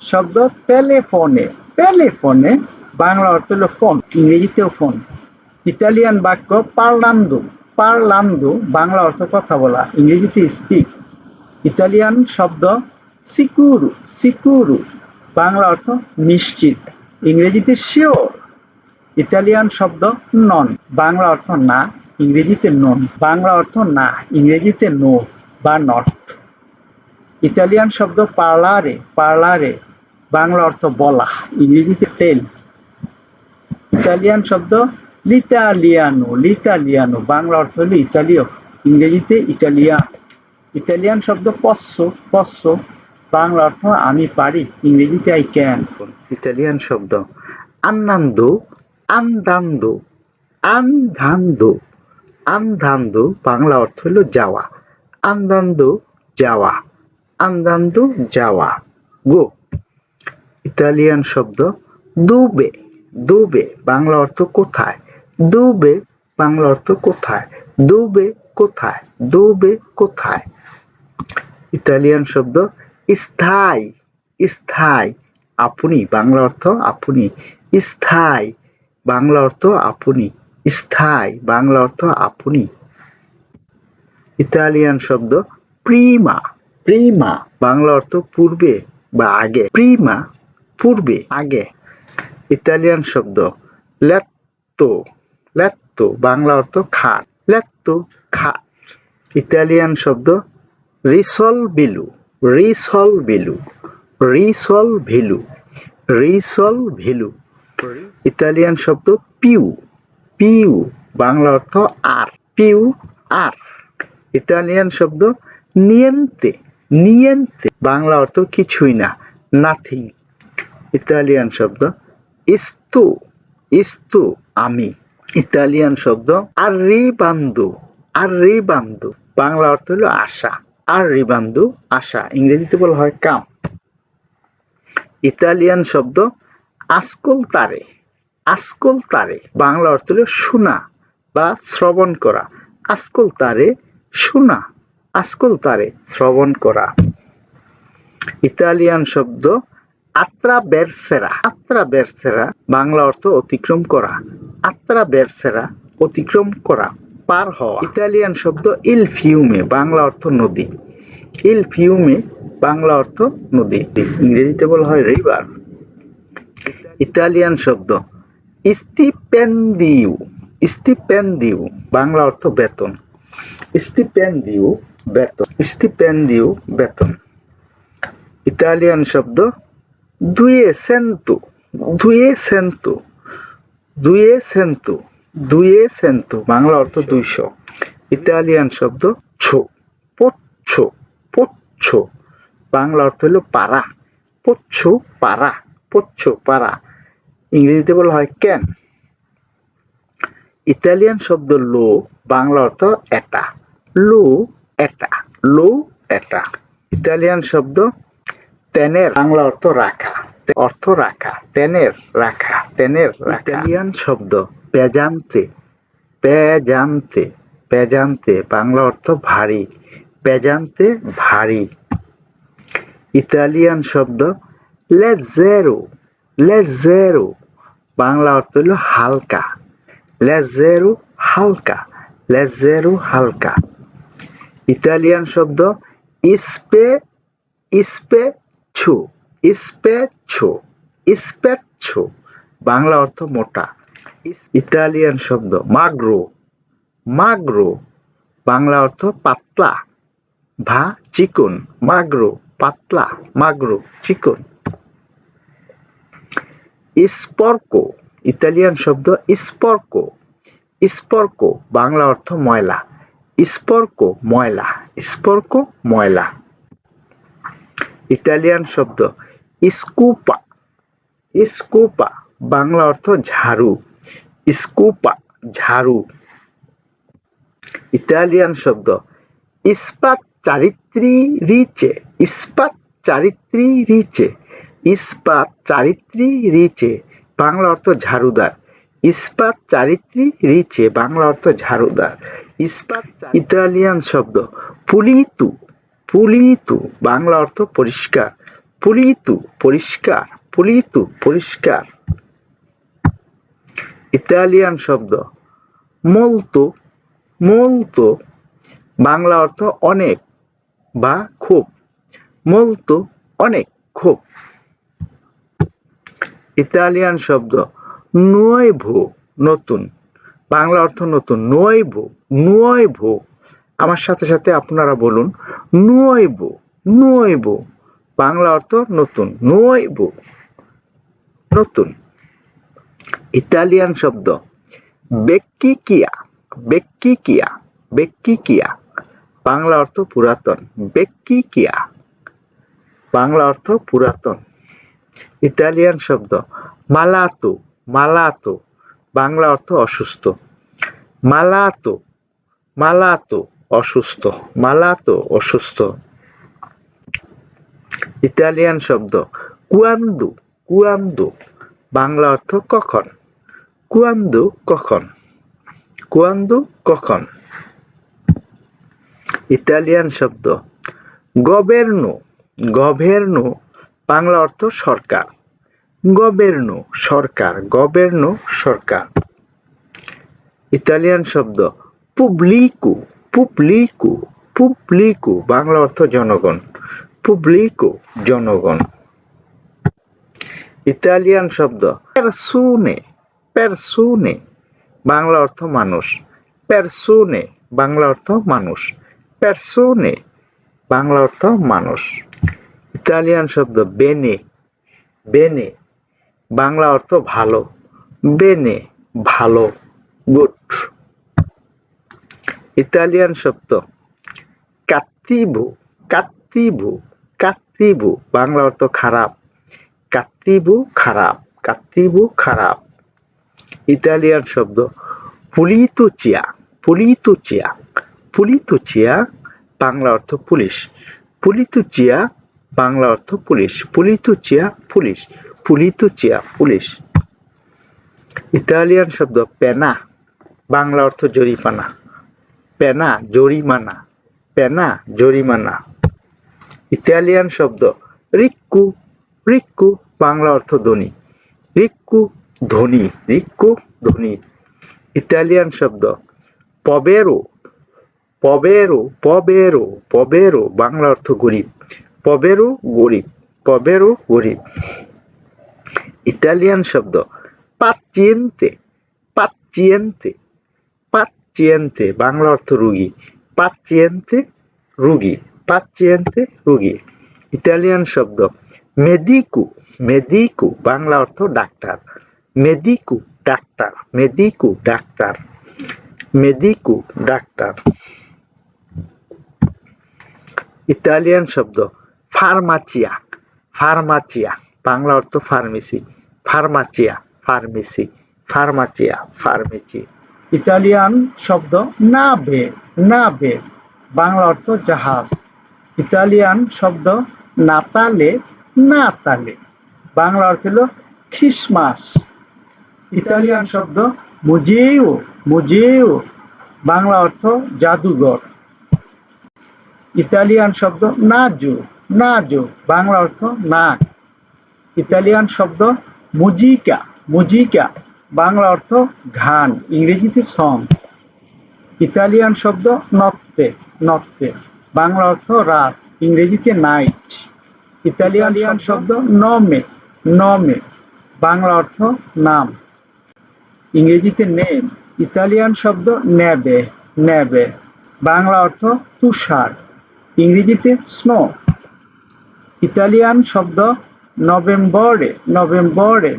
শব্দ টেলিফোনে, বাংলা অর্থ হলো ফোন, ইংরেজিতেও ফোন। ইতালিয়ান বাক্য পারলান্দো, বাংলা অর্থ কথা বলা, ইংরেজিতে স্পিক। ইতালিয়ান শব্দ সিকুরু, বাংলা অর্থ নিশ্চিত, ইংরেজিতে শিওর। ইতালিয়ান শব্দ নন, বাংলা অর্থ না, ইংরেজিতে নন, বাংলা অর্থ না, ইংরেজিতে নো বা নট। ইতালিয়ান শব্দ পার্লারে, বাংলা অর্থ বলা, ইংরেজিতে টেল। ইতালিয়ান শব্দ লিতালিয়ানো, বাংলা অর্থ হলো ইতালীয়, ইংরেজিতে ইটালিয়ান। ইতালিয়ান শব্দ পসো, বাংলা অর্থ আমি পারি, ইংরেজিতে আই ক্যান। ইতালিয়ান শব্দ আন্দান্দো, বাংলা অর্থ হলো যাওয়া, যাওয়া, গো। ইতালিয়ান শব্দ দুবে, বাংলা অর্থ কোথায়, বাংলা অর্থ কোথায়, কোথায়। ইতালিয়ান শব্দ স্থায়ী, আপনি, বাংলা অর্থ আপনি, স্থায়ী, বাংলা অর্থ আপনি, স্থায়ী, বাংলা অর্থ আপনি। ইতালিয়ান শব্দ প্রিমা, বাংলা অর্থ পূর্বে বা আগে, পূর্বে, আগে। ইতালিয়ান শব্দ লেত্তো, বাংলা অর্থ খাট, খাট। ইতালিয়ান শব্দ রিসলভিলু, রিসল ভ্যালু, রিসল ভ্যালু, রিসল ভ্যালু। ইতালিয়ান শব্দ পিউ, পিউ বাংলা অর্থ আর, পিউ আর। ইতালিয়ান শব্দ নিয়েন্তে, নিয়েন্তে বাংলা অর্থ কিছুই না, নাথিং। ইতালিয়ান শব্দ ইস্তু, ইস্তু আমি। ইতালিয়ান শব্দ আর্রিবান্দু, আর্রিবান্দু বাংলা অর্থ হলো আশা, আর্রিবান্দু আশা, ইংরেজিতে বলা হয় কাম। ইতালিয়ান শব্দ আস্কোলতারে, আস্কোলতারে বাংলা অর্থ হলো শোনা বা শ্রবণ করা, আস্কোলতারে শোনা, আস্কোলতারে শ্রবণ করা। ইতালিয়ান শব্দ আত্রাবেরসেরা, আত্রাবেরসেরা বাংলা অর্থ অতিক্রম করা, আত্রাবেরসেরা অতিক্রম করা, পার হওয়া। ইতালিয়ান শব্দ ইল ফিউমে বাংলা অর্থ নদী, ইল ফিউমে বাংলা অর্থ নদী, ইংরেজিতে বলা হয় রিভার। ইতালিয়ান শব্দ স্টিপেন্দিউ, স্টিপেন্দিউ বাংলা অর্থ বেতন, স্টিপেন্দিউ বেতন, স্টিপেন্দিউ বেতন। ইতালিয়ান শব্দ দুইয়েসেন্তো, দুইয়েসেন্তো, দুইয়েসেন্তো, দুইয়েসেন্তো বাংলা অর্থ 200। ইতালিয়ান শব্দ ছো, পোচ্ছো, পোচ্ছো বাংলা অর্থ হলো পারা, পোচ্ছো পারা, পোচ্ছো পারা, ইংরেজিতে বলা হয় ক্যান। ইতালিয়ান শব্দ লো বাংলা অর্থ এটা, লো এটা, লো এটা। ইতালিয়ান শব্দ তেনের বাংলা অর্থ রাখা, অর্থ রাখা, তেনের রাখা, তেনের রাখা। ইতালিয়ান শব্দ পেজান্তে, পেজান্তে, পেজান্তে বাংলা অর্থ ভারী, পেজান্তে ভারী। ইতালিয়ান শব্দ লেজেরো, লেজেরো বাংলা অর্থ হলো হালকা, লেজেরো হালকা, লেজেরো হালকা। ইতালিয়ান শব্দ ইস্পে, ইস্পেছো, ইস্পেছো, ইস্পেছো বাংলা অর্থ মোটা। ইতালিয়ান শব্দ মাগ্রো, মাগ্রো বাংলা অর্থ পাতলা বা চিকন, মাগ্রো পাতলা, মাগ্রো চিকন। স্পর্কো, ইতালিয়ান শব্দ স্পর্কো, স্পর্কো বাংলা অর্থ ময়লা, স্পর্কো ময়লা, স্পর্কো ময়লা। ইতালিয়ান শব্দ স্কুপা, স্কুপা বাংলা অর্থ ঝাড়ু, স্কুপা ঝাড়ু। ইতালিয়ান শব্দ ইস্পাত চারিত্রি রিচে, ইস্পাত চারিত্রি রিচে, ইস্পাত চারিত্রি রিচে বাংলা অর্থ ঝাড়ুদার, ইস্পাত চারিত্রি রিচে বাংলা অর্থ ঝাড়ুদার, ইস্পাত। ইতালিয়ান শব্দ পুলিতু, পুলিতু বাংলা অর্থ পরিষ্কার, পুলিতু পরিষ্কার, পুলিতু পরিষ্কার। ইতালিয়ান শব্দ মোলতো, মোলতো বাংলা অর্থ অনেক বা খুব, মোলতো অনেক, খুব। ইতালিয়ান শব্দ নুয়োভো নতুন বাংলা অর্থ নতুন, নুয়োভো, নুয়োভো আমার সাথে সাথে আপনারা বলুন নুয়োভো, নুয়োভো বাংলা অর্থ নতুন, নুয়োভো নতুন। ইতালিয়ান শব্দ বেক্কিকিয়া, বেক্কিকিয়া, বেক্কিকিয়া বাংলা অর্থ পুরাতন, বেক্কিকিয়া বাংলা অর্থ পুরাতন। ইতালিয়ান শব্দ মালাতো, মালাতো বাংলা অর্থ অসুস্থ, মালাতো, মালাতো অসুস্থ, মালাতো অসুস্থ। ইতালিয়ান শব্দ কুয়ান্দু, কুয়ান্দু বাংলা অর্থ কখন, কুয়ান্দু কখন, কুয়ান্দু কখন। ইতালিয়ান শব্দ গভের্নো, গভের্নো বাংলা অর্থ সরকার, গভের্নো সরকার, গভের্নো সরকার। ইতালিয়ান শব্দ পুবলিকো, পুবলিকো, পুবলিকো বাংলা অর্থ জনগণ, পুবলিকো জনগণ। ইতালিয়ান শব্দ পেরসুনে, পেরসুনে বাংলা অর্থ মানুষ, পেরসুনে বাংলা অর্থ মানুষ, পেরসুনে বাংলা অর্থ মানুষ। ইতালিয়ান শব্দ বেনে, বেনে বাংলা অর্থ ভালো, বেনে ভালো, গুড। ইতালিয়ান শব্দ কাত্তিভু, কাত্তিভু, কাত্তিভু বাংলা অর্থ খারাপ, কাত্তিভু খারাপ, কাত্তিভু খারাপ। ইতালিয়ান শব্দ পুলিতুচিয়া, পুলিতুচিয়া, পুলিতুচিয়া বাংলা অর্থ পুলিশ, পুলিতুচিয়া বাংলা অর্থ পুলিশ, পুলিতুচিয়া পুলিশ, পুলিতুচিয়া পুলিশ। ইতালিয়ান শব্দ পেনা, বাংলা অর্থ জরিমানা, পেনা জরিমানা, পেনা জরিমানা। ইতালিয়ান শব্দ রিক্কু, রিক্কু বাংলা অর্থ ধনী, রিক্কু ধনী, রিক্কু ধনী। ইতালিয়ান শব্দ পবেরো, পবেরো, পবেরো, পবেরো বাংলা অর্থ গরিব, পবেরো গরিব, পবেরো গরিব। ইতালিয়ান শব্দ পাচিয়েন্তে, পাচিয়েন্তে, পাচিয়েন্তে বাংলা অর্থ রোগী, পাচিয়েন্তে রোগী, পাচিয়েন্তে রোগী। ইতালিয়ান শব্দ মেদিকু, মেদিকু বাংলা অর্থ ডাক্তার, মেদিকু ডাক্তার, মেদিকু ডাক্তার, মেদিকু ডাক্তার। ইতালিয়ান শব্দ ফার্মাচিয়া, ফার্মাচিয়া বাংলা অর্থ ফার্মেসি, ফার্মাচিয়া ফার্মেসি, ফার্মাচিয়া ফার্মেসি। ইতালিয়ান শব্দ নাভে, নাভে বাংলা অর্থ জাহাজ। ইতালিয়ান শব্দ নাতালে, নাতালে বাংলা অর্থ হলো খ্রিসমাস। ইতালিয়ান শব্দ মুজেও, মুজেও বাংলা অর্থ জাদুঘর। ইতালিয়ান শব্দ নাজো, নাজো বাংলা অর্থ নাক। ইতালিয়ান শব্দ মুজিকা, মুজিকা বাংলা অর্থ গান, ইংরেজিতে সং। ইতালিয়ান শব্দ নত্তে, নত্তে বাংলা অর্থ রাত, ইংরেজিতে নাইট। ইতালিয়ান শব্দ নমে, নমে বাংলা অর্থ নাম, ইংরেজিতে নেম। ইতালিয়ান শব্দ নেবে, নেবে বাংলা অর্থ তুষার, ইংরেজিতে স্নো। ইতালিয়ান শব্দ নভেম্বরে, নভেম্বরে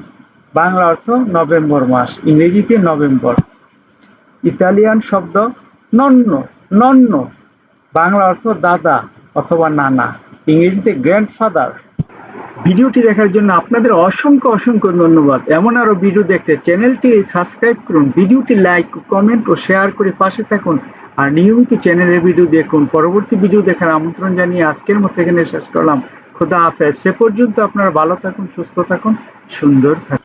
বাংলা অর্থ নভেম্বর মাস, ইংরেজিতে নভেম্বর। ইতালিয়ান শব্দ নন্ন, নন্ন বাংলা অর্থ দাদা অথবা নানা, ইংরেজিতে গ্র্যান্ডফাদার। ভিডিওটি দেখার জন্য আপনাদের অসংখ্য অসংখ্য ধন্যবাদ। এমন আরো ভিডিও দেখতে চ্যানেলটি সাবস্ক্রাইব করুন, ভিডিওটি লাইক, কমেন্ট ও শেয়ার করে পাশে থাকুন আর নিয়মিত চ্যানেলের ভিডিও দেখুন। পরবর্তী ভিডিও দেখার আমন্ত্রণ জানিয়ে আজকের মতো এখানে শেষ করলাম। খোদা হাফেজ। সে পর্যন্ত আপনারা ভালো থাকুন, সুস্থ থাকুন, সুন্দর থাকুন।